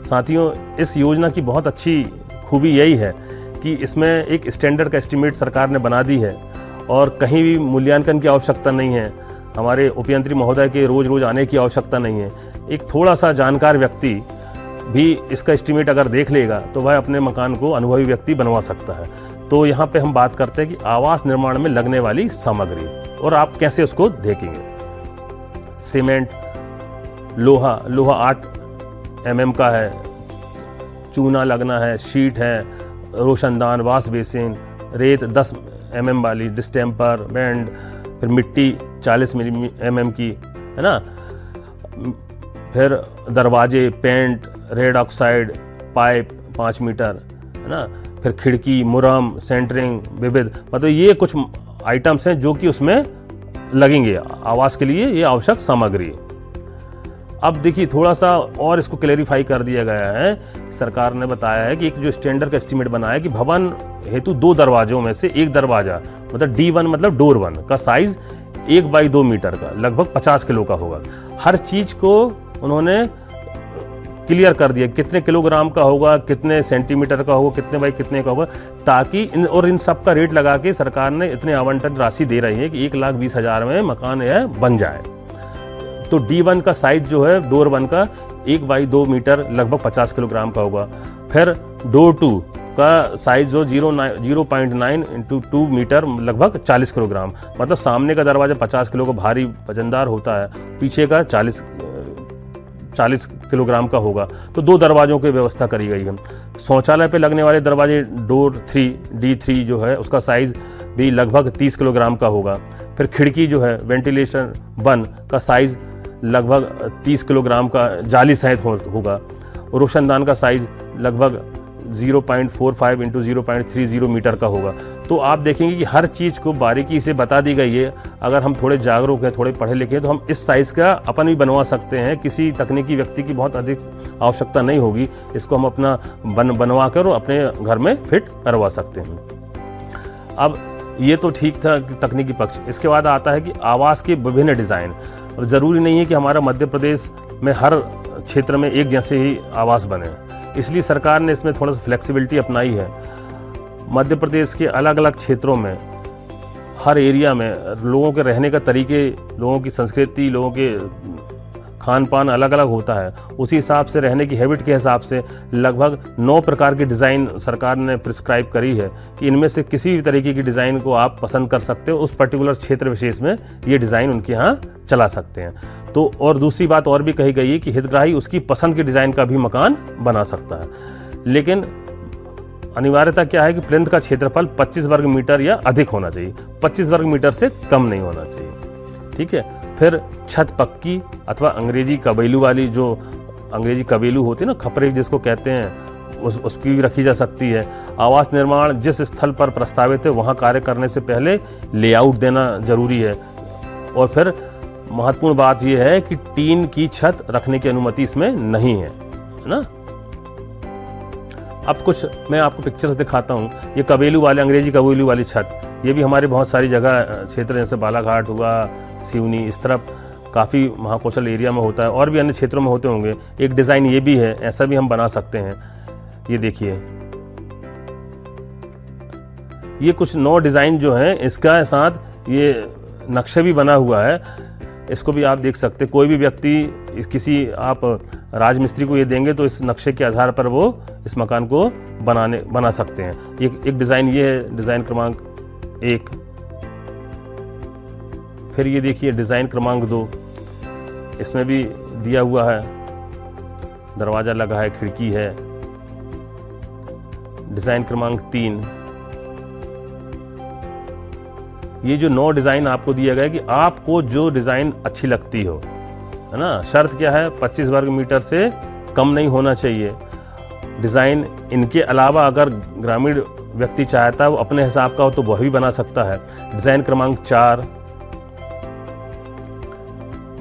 साथियों, इस योजना की बहुत अच्छी खूबी यही है कि इसमें एक स्टैंडर्ड का एस्टीमेट सरकार ने बना दी है और कहीं भी मूल्यांकन की आवश्यकता नहीं है। हमारे उपयंत्री महोदय के रोज़ रोज़ आने की आवश्यकता नहीं है। एक थोड़ा सा जानकार व्यक्ति भी इसका एस्टीमेट अगर देख लेगा तो वह अपने मकान को अनुभवी व्यक्ति बनवा सकता है। तो यहाँ पे हम बात करते हैं कि आवास निर्माण में लगने वाली सामग्री और आप कैसे उसको देखेंगे। सीमेंट, लोहा 8 mm का है, चूना लगना है, शीट है, रोशनदान, वाश बेसिन, रेत 10 mm वाली, डिस्टेम्पर, बैंड, फिर मिट्टी 40 mm की, है ना, फिर दरवाजे, paint, red oxide, pipe 5 metre, है ना, फिर खिड़की, मुरम, सेंटरिंग, विविध, मतलब ये कुछ आइटम्स हैं जो कि उसमें लगेंगे आवास के लिए, ये आवश्यक सामग्री। अब देखिए थोड़ा सा और इसको क्लेरिफाई कर दिया गया है। सरकार ने बताया है कि एक जो स्टैंडर्ड का एस्टीमेट बनाया है कि भवन हेतु 2 दरवाजों में से एक दरवाजा मतलब D1 मतलब डोर 1 का साइज 1 बाई 2 मीटर का लगभग 50 किलो का होगा। हर चीज को उन्होंने क्लियर कर दिया कितने किलोग्राम का होगा, कितने सेंटीमीटर का होगा, कितने बाई कितने का होगा, ताकि इन सब का रेट लगा के सरकार ने इतने आवंटन राशि दे रही है कि 1,20,000 में मकान यह बन जाए। तो D1 का साइज जो है डोर 1 का 1 बाई 2 मीटर लगभग 50 किलोग्राम का होगा। फिर डोर 2 का साइज जो 0.9 इंटू 2 मीटर लगभग 40 किलोग्राम, मतलब सामने का दरवाजा 50 किलो का भारी वजनदार होता है, पीछे का 40 40 किलोग्राम का होगा, तो 2 दरवाज़ों की व्यवस्था करी गई है। शौचालय पे लगने वाले दरवाजे डोर 3 D3 जो है उसका साइज़ भी लगभग 30 किलोग्राम का होगा। फिर खिड़की जो है वेंटिलेशन 1 का साइज़ लगभग 30 किलोग्राम का जाली सहित होगा। रोशनदान का साइज़ लगभग 0.45 इंटू 0.30 मीटर का होगा। तो आप देखेंगे कि हर चीज़ को बारीकी से बता दी गई है। अगर हम थोड़े जागरूक हैं, थोड़े पढ़े लिखे हैं, तो हम इस साइज़ का अपन भी बनवा सकते हैं। किसी तकनीकी व्यक्ति की बहुत अधिक आवश्यकता नहीं होगी। इसको हम अपना बनवा कर और अपने घर में फिट करवा सकते हैं। अब ये तो ठीक था तकनीकी पक्ष। इसके बाद आता है कि आवास के विभिन्न डिज़ाइन। ज़रूरी नहीं है कि हमारा मध्य प्रदेश में हर क्षेत्र में एक जैसे ही आवास बने, इसलिए सरकार ने इसमें थोड़ा सा फ्लेक्सिबिलिटी अपनाई है। मध्य प्रदेश के अलग अलग क्षेत्रों में हर एरिया में लोगों के रहने का तरीके, लोगों की संस्कृति, लोगों के खान पान अलग अलग होता है। उसी हिसाब से रहने की हैबिट के हिसाब से लगभग 9 प्रकार की डिज़ाइन सरकार ने प्रिस्क्राइब करी है कि इनमें से किसी भी तरीके की डिज़ाइन को आप पसंद कर सकते हो। उस पर्टिकुलर क्षेत्र विशेष में ये डिज़ाइन उनके यहाँ चला सकते हैं। तो और दूसरी बात और भी कही गई है कि हितग्राही उसकी पसंद के डिज़ाइन का भी मकान बना सकता है, लेकिन अनिवार्यता क्या है कि प्लिंथ का क्षेत्रफल 25 वर्ग मीटर या अधिक होना चाहिए, 25 वर्ग मीटर से कम नहीं होना चाहिए। ठीक है। फिर छत पक्की अथवा अंग्रेजी कबेलू वाली, जो अंग्रेजी कबेलू होती है ना, खपरे जिसको कहते हैं, उसकी भी रखी जा सकती है। आवास निर्माण जिस स्थल पर प्रस्तावित है वहाँ कार्य करने से पहले लेआउट देना जरूरी है। और फिर महत्वपूर्ण बात यह है कि टीन की छत रखने की अनुमति इसमें नहीं है ना। अब कुछ मैं आपको पिक्चर्स दिखाता हूँ। ये कबेलू वाले, अंग्रेजी कबेलू वाली छत, ये भी हमारे बहुत सारी जगह क्षेत्र जैसे बालाघाट हुआ, सिवनी, इस तरफ काफ़ी महाकौशल एरिया में होता है, और भी अन्य क्षेत्रों में होते होंगे। एक डिज़ाइन ये भी है, ऐसा भी हम बना सकते हैं। ये देखिए, ये कुछ 9 डिज़ाइन जो हैं, इसका साथ ये नक्शे भी बना हुआ है। इसको भी आप देख सकते हैं। कोई भी व्यक्ति, किसी आप राजमिस्त्री को ये देंगे तो इस नक्शे के आधार पर वो इस मकान को बना सकते हैं। एक डिज़ाइन ये है, डिज़ाइन क्रमांक 1। फिर ये देखिए डिज़ाइन क्रमांक 2, इसमें भी दिया हुआ है, दरवाज़ा लगा है, खिड़की है। डिज़ाइन क्रमांक 3, ये जो 9 डिज़ाइन आपको दिया गया है कि आपको जो डिज़ाइन अच्छी लगती हो, है ना। शर्त क्या है, 25 वर्ग मीटर से कम नहीं होना चाहिए डिज़ाइन। इनके अलावा अगर ग्रामीण व्यक्ति चाहता है वो अपने हिसाब का हो तो वह भी बना सकता है। डिज़ाइन क्रमांक 4,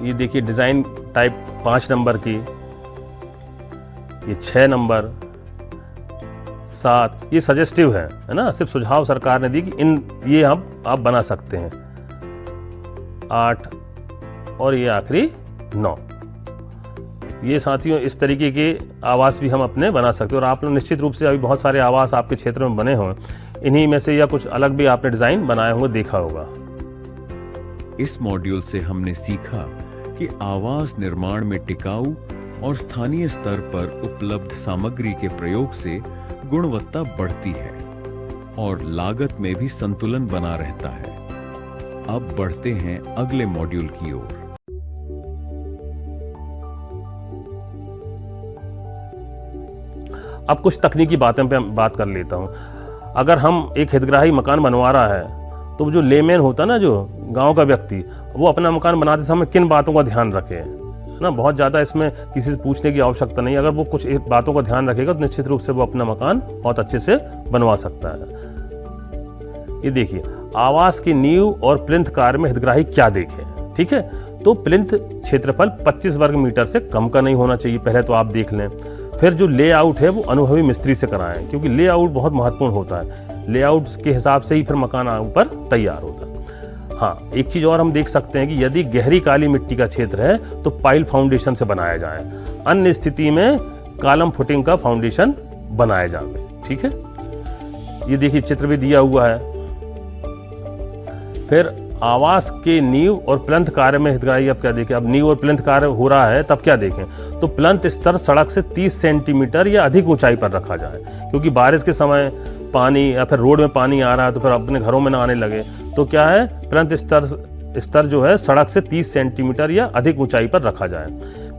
ये देखिए डिज़ाइन टाइप 5 नंबर की, ये 6 नंबर, 7, ये सजेस्टिव है ना, सिर्फ सुझाव सरकार ने दी कि ये आप बना सकते हैं। 8 और ये आखिरी 9। ये साथियों, इस तरीके के आवास भी हम अपने बना सकते हैं। और आप लोग निश्चित रूप से अभी बहुत सारे आवास आपके क्षेत्र में बने हों, इन्हीं में से या कुछ अलग भी आपने डिज़ाइन बनाए होंगे, देखा होगा। इस मॉड्यूल से हमने सीखा कि आवास निर्माण में टिकाऊ और स्थानीय स्तर पर उपलब्ध सामग्री के प्रयोग से गुणवत्ता बढ़ती है और लागत में भी संतुलन बना रहता है। अब बढ़ते हैं अगले मॉड्यूल की ओर। अब कुछ तकनीकी बातें पे बात कर लेता हूँ। अगर हम एक हितग्राही मकान बनवा रहा है तो जो लेमैन होता है ना, जो गांव का व्यक्ति, वो अपना मकान बनाते समय किन बातों का ध्यान रखे, है ना। बहुत ज़्यादा इसमें किसी से पूछने की आवश्यकता नहीं। अगर वो कुछ एक बातों का ध्यान रखेगा तो निश्चित रूप से वो अपना मकान बहुत अच्छे से बनवा सकता है। ये देखिए, आवास की नींव और प्लिंथ कार्य में हितग्राही क्या देखे। ठीक है, तो प्लिंथ क्षेत्रफल 25 वर्ग मीटर से कम का नहीं होना चाहिए, पहले तो आप देख लें। फिर जो लेआउट है वो अनुभवी मिस्त्री से कराएं, क्योंकि लेआउट बहुत महत्वपूर्ण होता है। लेआउट के हिसाब से ही फिर मकान ऊपर तैयार होता है। हाँ, एक चीज़ और हम देख सकते हैं कि यदि गहरी काली मिट्टी का क्षेत्र है तो पाइल फाउंडेशन से बनाया जाए, अन्य स्थिति में कॉलम फुटिंग का फाउंडेशन बनाया जाए। ठीक है, ये देखिए चित्र भी दिया हुआ है। फिर आवास के नींव और प्लिंथ कार्य में हितग्राही अब क्या देखें। अब नींव और प्लिंथ कार्य हो रहा है तब क्या देखें, तो प्लिंथ स्तर सड़क से 30 सेंटीमीटर या अधिक ऊंचाई पर रखा जाए, क्योंकि बारिश के समय पानी या फिर रोड में पानी आ रहा है तो फिर अपने घरों में ना आने लगे। तो क्या है, प्लिंथ स्तर जो है सड़क से 30 सेंटीमीटर या अधिक ऊंचाई पर रखा जाए।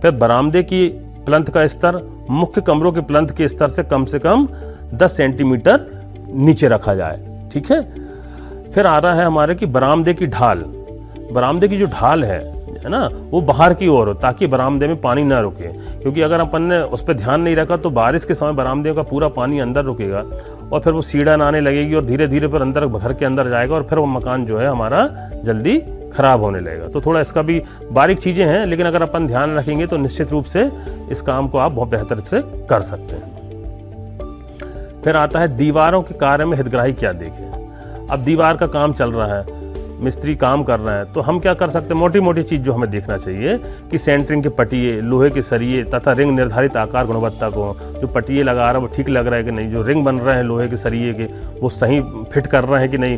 फिर बरामदे की प्लंथ का स्तर मुख्य कमरों के प्लंथ के स्तर से कम 10 सेंटीमीटर नीचे रखा जाए। ठीक है। फिर आ रहा है हमारे कि बरामदे की ढाल, बरामदे की जो ढाल है ना, वो बाहर की ओर हो ताकि बरामदे में पानी ना रुके, क्योंकि अगर अपन ने उस पर ध्यान नहीं रखा तो बारिश के समय बरामदे का पूरा पानी अंदर रुकेगा और फिर वो सीढ़न आने लगेगी और धीरे धीरे फिर अंदर घर के अंदर जाएगा और फिर वो मकान जो है हमारा जल्दी खराब होने लगेगा। तो थोड़ा इसका भी बारीक चीज़ें हैं, लेकिन अगर अपन ध्यान रखेंगे तो निश्चित रूप से इस काम को आप बहुत बेहतर से कर सकते हैं। फिर आता है दीवारों के कार्य में हितग्राही क्या देखें। अब दीवार का काम चल रहा है, मिस्त्री काम कर रहे हैं, तो हम क्या कर सकते हैं, मोटी मोटी चीज़ जो हमें देखना चाहिए कि सेंटरिंग के पटिए, लोहे के सरिये तथा रिंग निर्धारित आकार गुणवत्ता को, जो पटिए लगा रहा है वो ठीक लग रहा है कि नहीं, जो रिंग बन रहे हैं लोहे के सरिये के वो सही फिट कर रहे हैं कि नहीं,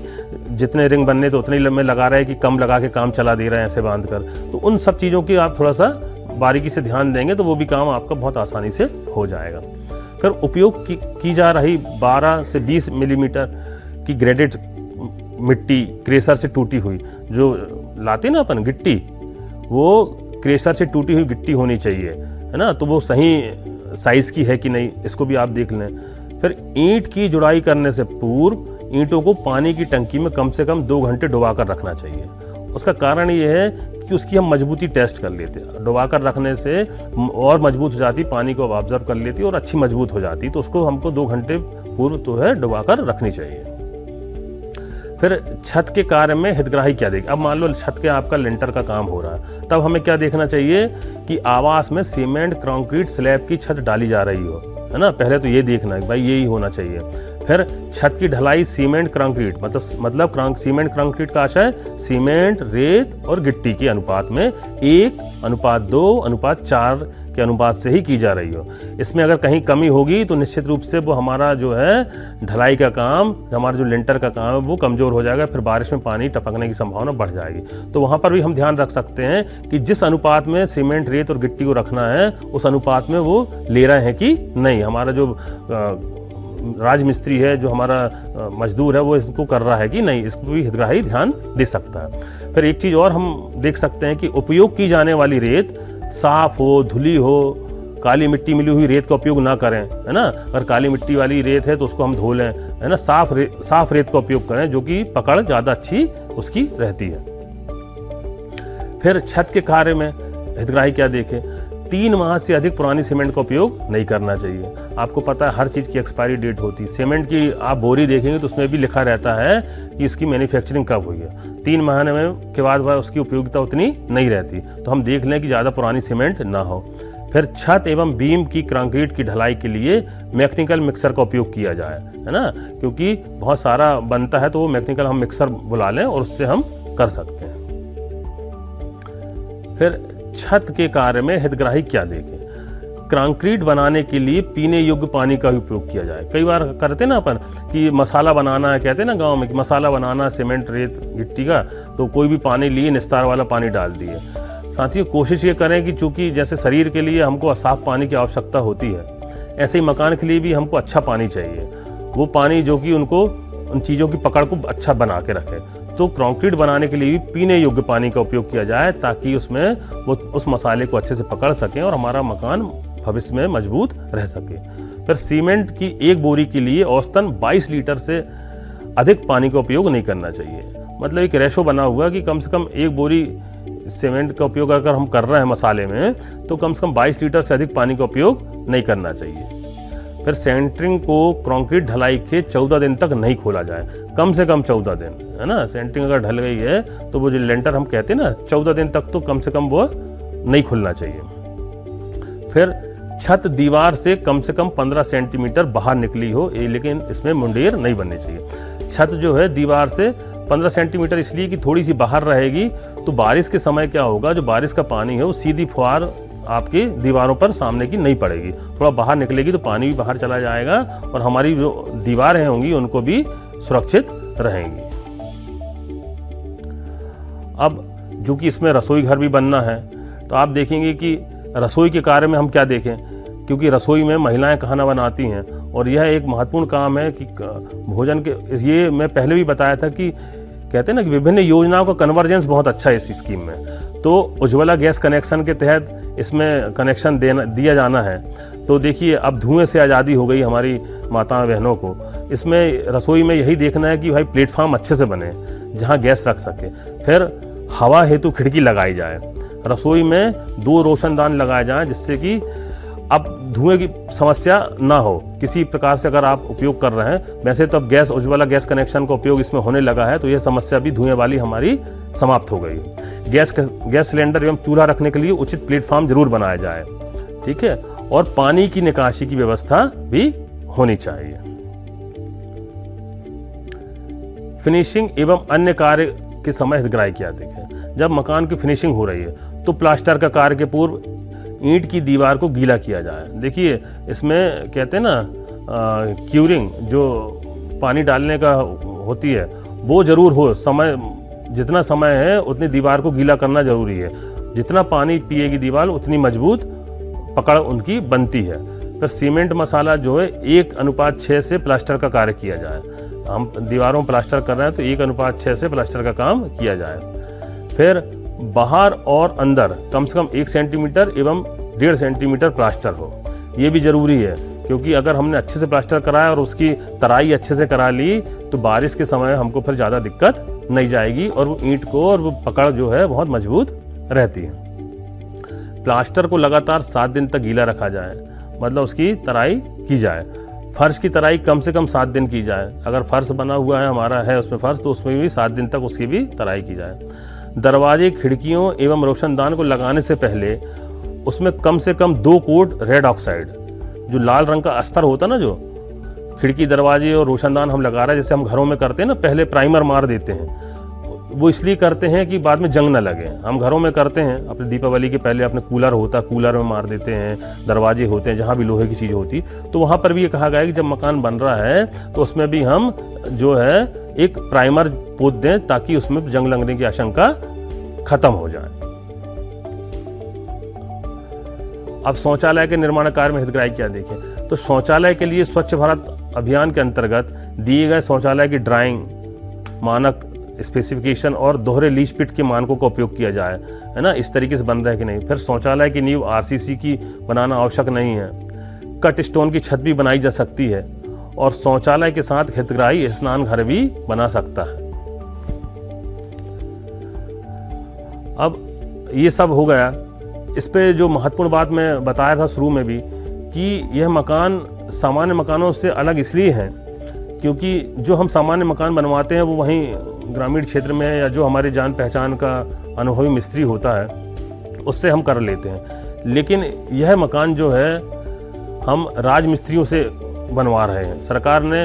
जितने रिंग बनने तो उतने में लगा रहे हैं कि कम लगा के काम चला दे रहे हैं ऐसे बांध कर। तो उन सब चीज़ों की आप थोड़ा सा बारीकी से ध्यान देंगे तो वो भी काम आपका बहुत आसानी से हो जाएगा। फिर उपयोग की जा रही 12 से 20 मिलीमीटर की ग्रेडेड मिट्टी क्रेशर से टूटी हुई, जो लाते ना अपन गिट्टी, वो क्रेशर से टूटी हुई गिट्टी होनी चाहिए, है ना, तो वो सही साइज़ की है कि नहीं, इसको भी आप देख लें। फिर ईंट की जुड़ाई करने से पूर्व ईंटों को पानी की टंकी में कम से कम 2 घंटे डुबा कर रखना चाहिए। उसका कारण ये है कि उसकी हम मजबूती टेस्ट कर लेते हैं, डुबा कर रखने से और मजबूत हो जाती, पानी को ऑब्जर्व कर लेती और अच्छी मजबूत हो जाती, तो उसको हमको 2 घंटे पूर्व तो है डुबा कर रखनी चाहिए। फिर छत के कार्य में हितग्राही क्या देखें। अब मान लो छत के आपका लिंटर का काम हो रहा है, तब हमें क्या देखना चाहिए कि आवास में सीमेंट कंक्रीट स्लैब की छत डाली जा रही हो, है ना, पहले तो ये देखना है भाई, यही होना चाहिए। फिर छत की ढलाई सीमेंट कंक्रीट मतलब सीमेंट कंक्रीट का आशय सीमेंट, रेत और गिट्टी के अनुपात में 1:2:4 के अनुपात से ही की जा रही हो। इसमें अगर कहीं कमी होगी तो निश्चित रूप से वो हमारा जो है ढलाई का काम, हमारा जो लिंटर का काम है वो कमज़ोर हो जाएगा, फिर बारिश में पानी टपकने की संभावना बढ़ जाएगी। तो वहाँ पर भी हम ध्यान रख सकते हैं कि जिस अनुपात में सीमेंट, रेत और गिट्टी को रखना है उस अनुपात में वो ले रहे हैं कि नहीं। हमारा जो राजमिस्त्री है, जो हमारा मजदूर है, वो इसको कर रहा है कि नहीं, इसको भी हितग्राही ध्यान दे सकता है। फिर एक चीज़ और हम देख सकते हैं कि उपयोग की जाने वाली रेत साफ हो, धुली हो, काली मिट्टी मिली हुई रेत का उपयोग ना करें, है ना। अगर काली मिट्टी वाली रेत है तो उसको हम धो लें, है ना। साफ रेत का उपयोग करें जो कि पकड़ ज़्यादा अच्छी उसकी रहती है। फिर छत के कार्य में हितग्राही क्या देखें। 3 माह से अधिक पुरानी सीमेंट का उपयोग नहीं करना चाहिए। आपको पता है हर चीज़ की एक्सपायरी डेट होती है। सीमेंट की आप बोरी देखेंगे तो उसमें भी लिखा रहता है कि इसकी मैन्युफैक्चरिंग कब हुई है। 3 महीने में के बाद उसकी उपयोगिता उतनी नहीं रहती, तो हम देख लें कि ज़्यादा पुरानी सीमेंट ना हो। फिर छत एवं बीम की कंक्रीट की ढलाई के लिए मैकेनिकल मिक्सर का उपयोग किया जाए, है ना, क्योंकि बहुत सारा बनता है तो वो मैकेनिकल हम मिक्सर बुला लें और उससे हम कर सकते हैं। फिर छत के कार्य में हितग्राही क्या देखें। कंक्रीट बनाने के लिए पीने योग्य पानी का ही उपयोग किया जाए। कई बार करते ना अपन कि मसाला बनाना है, कहते हैं ना गांव में कि मसाला बनाना सीमेंट, रेत, गिट्टी का, तो कोई भी पानी लिए निस्तार वाला पानी डाल दिए। साथियों कोशिश ये करें कि चूंकि जैसे शरीर के लिए हमको साफ पानी की आवश्यकता होती है, ऐसे ही मकान के लिए भी हमको अच्छा पानी चाहिए। वो पानी जो कि उनको उन चीज़ों की पकड़ को अच्छा बना के रखे। तो कंक्रीट बनाने के लिए भी पीने योग्य पानी का उपयोग किया जाए ताकि उसमें वो उस मसाले को अच्छे से पकड़ सकें और हमारा मकान भविष्य में मजबूत रह सके। फिर सीमेंट की एक बोरी के लिए औसतन 22 लीटर से अधिक पानी का उपयोग नहीं करना चाहिए। मतलब एक रेशो बना हुआ कि कम से कम एक बोरी सीमेंट का उपयोग अगर हम कर रहे हैं मसाले में तो कम से कम 22 लीटर से अधिक पानी का उपयोग नहीं करना चाहिए। फिर सेंटरिंग को कंक्रीट ढलाई के 14 दिन तक नहीं खोला जाए, कम से कम 14 दिन, है ना। सेंटरिंग अगर ढल गई है तो वो जो लेंटर हम कहते हैं ना 14 दिन तक तो कम से कम वो नहीं खुलना चाहिए। फिर छत दीवार से कम 15 सेंटीमीटर बाहर निकली हो, लेकिन इसमें मुंडेर नहीं बननी चाहिए। छत जो है दीवार से 15 सेंटीमीटर इसलिए कि थोड़ी सी बाहर रहेगी तो बारिश के समय क्या होगा, जो बारिश का पानी है वो सीधी फुहार आपकी दीवारों पर सामने की नहीं पड़ेगी, थोड़ा बाहर निकलेगी तो पानी भी बाहर चला जाएगा और हमारी जो दीवारें होंगी उनको भी सुरक्षित रहेंगी। अब जो कि इसमें रसोई घर भी बनना है तो आप देखेंगे कि रसोई के कार्य में हम क्या देखें, क्योंकि रसोई में महिलाएं खाना बनाती हैं और यह एक महत्वपूर्ण काम है कि भोजन के, ये मैं पहले भी बताया था कि कहते हैं ना कि विभिन्न योजनाओं का कन्वर्जेंस बहुत अच्छा है इस स्कीम में। तो उज्ज्वला गैस कनेक्शन के तहत इसमें कनेक्शन दिया जाना है। तो देखिए अब धुएं से आज़ादी हो गई हमारी माता बहनों को। इसमें रसोई में यही देखना है कि भाई प्लेटफॉर्म अच्छे से बने जहां गैस रख सके। फिर हवा हेतु खिड़की लगाई जाए, रसोई में 2 रोशनदान लगाए जाएं जिससे कि अब धुएं की समस्या ना हो किसी प्रकार से। अगर आप उपयोग कर रहे हैं, वैसे तो अब गैस उज्ज्वला गैस कनेक्शन का उपयोग इसमें होने लगा है, तो यह समस्या भी धुएं वाली हमारी समाप्त हो गई। गैस सिलेंडर एवं चूल्हा रखने के लिए उचित प्लेटफॉर्म जरूर बनाया जाए, ठीक है। और पानी की निकासी की व्यवस्था भी होनी चाहिए। फिनिशिंग एवं अन्य कार्य के समय हितग्राही क्या देखें। जब मकान की फिनिशिंग हो रही है तो प्लास्टर का कार्य के पूर्व ईंट की दीवार को गीला किया जाए। देखिए इसमें कहते हैं ना क्यूरिंग जो पानी डालने का होती है वो जरूर हो। समय जितना समय है उतनी दीवार को गीला करना जरूरी है। जितना पानी पिएगी दीवार उतनी मजबूत पकड़ उनकी बनती है। फिर सीमेंट मसाला जो है 1:6 से प्लास्टर का कार्य किया जाए। हम दीवारों में प्लास्टर कर रहे हैं तो 1:6 से प्लास्टर का काम किया जाए। फिर बाहर और अंदर कम से कम 1 सेंटीमीटर एवं 1.5 सेंटीमीटर प्लास्टर हो, ये भी जरूरी है। क्योंकि अगर हमने अच्छे से प्लास्टर कराया और उसकी तराई अच्छे से करा ली तो बारिश के समय हमको फिर ज़्यादा दिक्कत नहीं जाएगी और वो ईंट को और वो पकड़ जो है बहुत मजबूत रहती है। प्लास्टर को लगातार 7 दिन तक गीला रखा जाए, मतलब उसकी तराई की जाए। फर्श की तराई कम से कम 7 दिन की जाए। अगर फर्श बना हुआ है हमारा है उसमें फर्श, तो उसमें भी 7 दिन तक उसकी भी तराई की जाए। दरवाजे, खिड़कियों एवं रोशनदान को लगाने से पहले उसमें कम से कम 2 कोट रेड ऑक्साइड, जो लाल रंग का अस्तर होता है ना, जो खिड़की, दरवाजे और रोशनदान हम लगा रहे हैं, जैसे हम घरों में करते हैं ना, पहले प्राइमर मार देते हैं। वो इसलिए करते हैं कि बाद में जंग ना लगे। हम घरों में करते हैं अपने दीपावली के पहले, अपने कूलर होता है कूलर में मार देते हैं, दरवाजे होते हैं जहाँ भी लोहे की चीज़ होती, तो वहाँ पर भी ये कहा गया है कि जब मकान बन रहा है तो उसमें भी हम जो है एक प्राइमर पोत दें ताकि उसमें जंग लगने की आशंका खत्म हो जाए। अब शौचालय के निर्माण कार्य में हितग्राही क्या देखें। तो शौचालय के लिए स्वच्छ भारत अभियान के अंतर्गत दिए गए शौचालय की ड्राइंग, मानक स्पेसिफिकेशन और दोहरे लीच पिट के मानकों का उपयोग किया जाए, है ना, इस तरीके से बन रहा है कि नहीं। फिर शौचालय की नींव RCC की बनाना आवश्यक नहीं है। कट स्टोन की छत भी बनाई जा सकती है और शौचालय के साथ हितग्राही स्नान घर भी बना सकता है। अब ये सब हो गया। इस पे जो महत्वपूर्ण बात मैं बताया था शुरू में भी कि यह मकान सामान्य मकानों से अलग इसलिए है क्योंकि जो हम सामान्य मकान बनवाते हैं वो वहीं ग्रामीण क्षेत्र में या जो हमारे जान पहचान का अनुभवी मिस्त्री होता है उससे हम कर लेते हैं। लेकिन यह मकान जो है हम राजमिस्त्रियों से बनवा रहे हैं। सरकार ने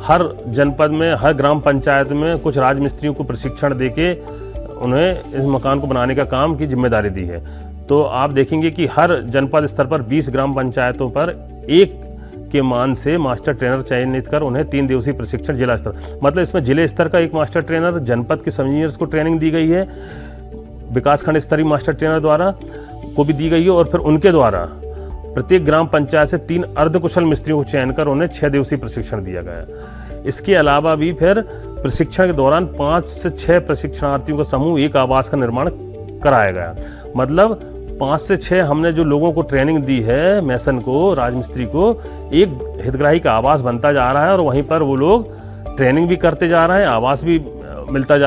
हर जनपद में, हर ग्राम पंचायत में कुछ राजमिस्त्रियों को प्रशिक्षण देके उन्हें इस मकान को बनाने का काम की जिम्मेदारी दी है। तो आप देखेंगे कि हर जनपद स्तर पर 20 ग्राम पंचायतों पर एक के मान से मास्टर ट्रेनर चयनित कर उन्हें 3 दिवसीय प्रशिक्षण जिला स्तर, मतलब इसमें जिले स्तर का एक मास्टर ट्रेनर, जनपद के सब इंजीनियर्स को ट्रेनिंग दी गई है, विकासखंड स्तरीय मास्टर ट्रेनर द्वारा को भी दी गई है और फिर उनके द्वारा प्रत्येक ग्राम पंचायत से 3 अर्धकुशल मिस्त्रियों को चयन कर उन्हें 6 दिवसीय प्रशिक्षण दिया गया। इसके अलावा भी फिर प्रशिक्षण के दौरान 5 से 6 प्रशिक्षणार्थियों का समूह एक आवास का निर्माण कराया गया। मतलब 5 से 6 हमने जो लोगों को ट्रेनिंग दी है, मैसन को, राजमिस्त्री को, एक हितग्राही का आवास बनता जा रहा है और वहीं पर वो लोग ट्रेनिंग भी करते जा रहे हैं, आवास भी बनता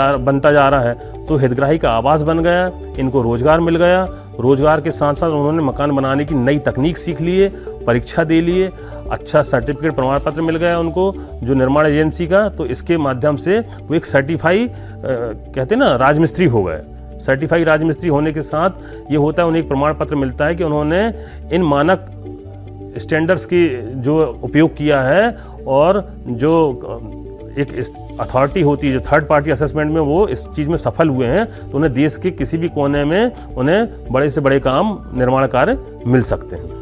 जा रहा है। तो हितग्राही का आवास बन गया, इनको रोजगार मिल गया। रोजगार के साथ साथ उन्होंने मकान बनाने की नई तकनीक सीख लिए, परीक्षा दे लिए, अच्छा सर्टिफिकेट प्रमाण पत्र मिल गया उनको जो निर्माण एजेंसी का। तो इसके माध्यम से वो एक सर्टिफाई कहते हैं ना राजमिस्त्री हो गए। सर्टिफाई राजमिस्त्री होने के साथ ये होता है उन्हें एक प्रमाण पत्र मिलता है कि उन्होंने इन मानक स्टैंडर्ड्स की जो उपयोग किया है और जो एक अथॉरिटी होती है जो थर्ड पार्टी असेसमेंट में वो इस चीज़ में सफल हुए हैं तो उन्हें देश के किसी भी कोने में उन्हें बड़े से बड़े काम निर्माण कार्य मिल सकते हैं।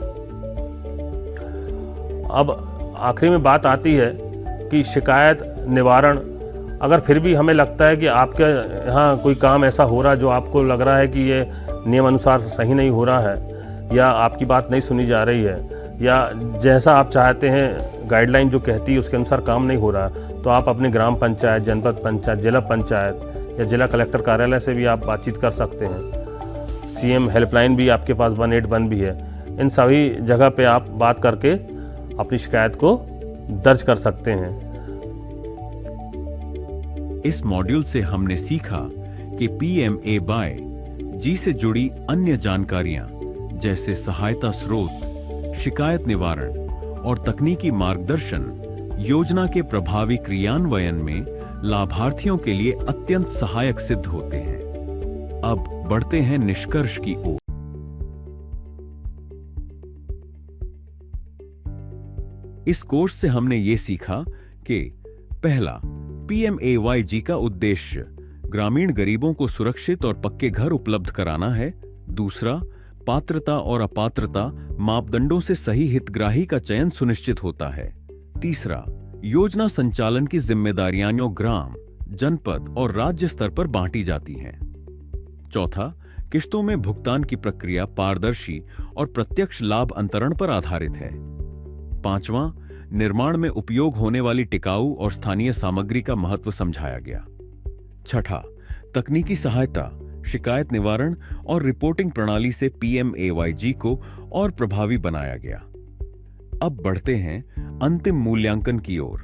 अब आखिरी में बात आती है कि शिकायत निवारण। अगर फिर भी हमें लगता है कि आपके यहाँ कोई काम ऐसा हो रहा है जो आपको लग रहा है कि ये नियम अनुसार सही नहीं हो रहा है या आपकी बात नहीं सुनी जा रही है या जैसा आप चाहते हैं गाइडलाइन जो कहती है उसके अनुसार काम नहीं हो रहा, तो आप अपने ग्राम पंचायत, जनपद पंचायत, जिला पंचायत या जिला कलेक्टर कार्यालय से भी आप बातचीत कर सकते हैं। सीएम हेल्पलाइन भी आपके पास 181 भी है। इन सभी जगह पे आप बात करके अपनी शिकायत को दर्ज कर सकते हैं। इस मॉड्यूल से हमने सीखा कि PMAY से जुड़ी अन्य जानकारियां जैसे सहायता स्रोत, शिकायत निवारण और तकनीकी मार्गदर्शन योजना के प्रभावी क्रियान्वयन में लाभार्थियों के लिए अत्यंत सहायक सिद्ध होते हैं। अब बढ़ते हैं निष्कर्ष की ओर। इस कोर्स से हमने ये सीखा कि पहला, PMAY का उद्देश्य ग्रामीण गरीबों को सुरक्षित और पक्के घर उपलब्ध कराना है। दूसरा, पात्रता और अपात्रता मापदंडों से सही हितग्राही का चयन सुनिश्चित होता है। तीसरा, योजना संचालन की जिम्मेदारियां ग्राम, जनपद और राज्य स्तर पर बांटी जाती हैं। चौथा, किश्तों में भुगतान की प्रक्रिया पारदर्शी और प्रत्यक्ष लाभ अंतरण पर आधारित है। पांचवां, निर्माण में उपयोग होने वाली टिकाऊ और स्थानीय सामग्री का महत्व समझाया गया। छठा, तकनीकी सहायता, शिकायत निवारण और रिपोर्टिंग प्रणाली से PMAY को और प्रभावी बनाया गया। अब बढ़ते हैं अंतिम मूल्यांकन की ओर।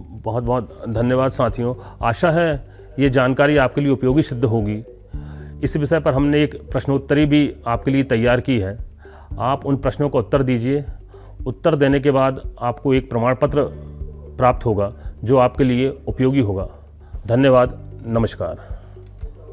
बहुत बहुत धन्यवाद साथियों। आशा है ये जानकारी आपके लिए उपयोगी सिद्ध होगी। इस विषय पर हमने एक प्रश्नोत्तरी भी आपके लिए तैयार की है। आप उन प्रश्नों का उत्तर दीजिए। उत्तर देने के बाद आपको एक प्रमाण पत्र प्राप्त होगा जो आपके लिए उपयोगी होगा। धन्यवाद। नमस्कार।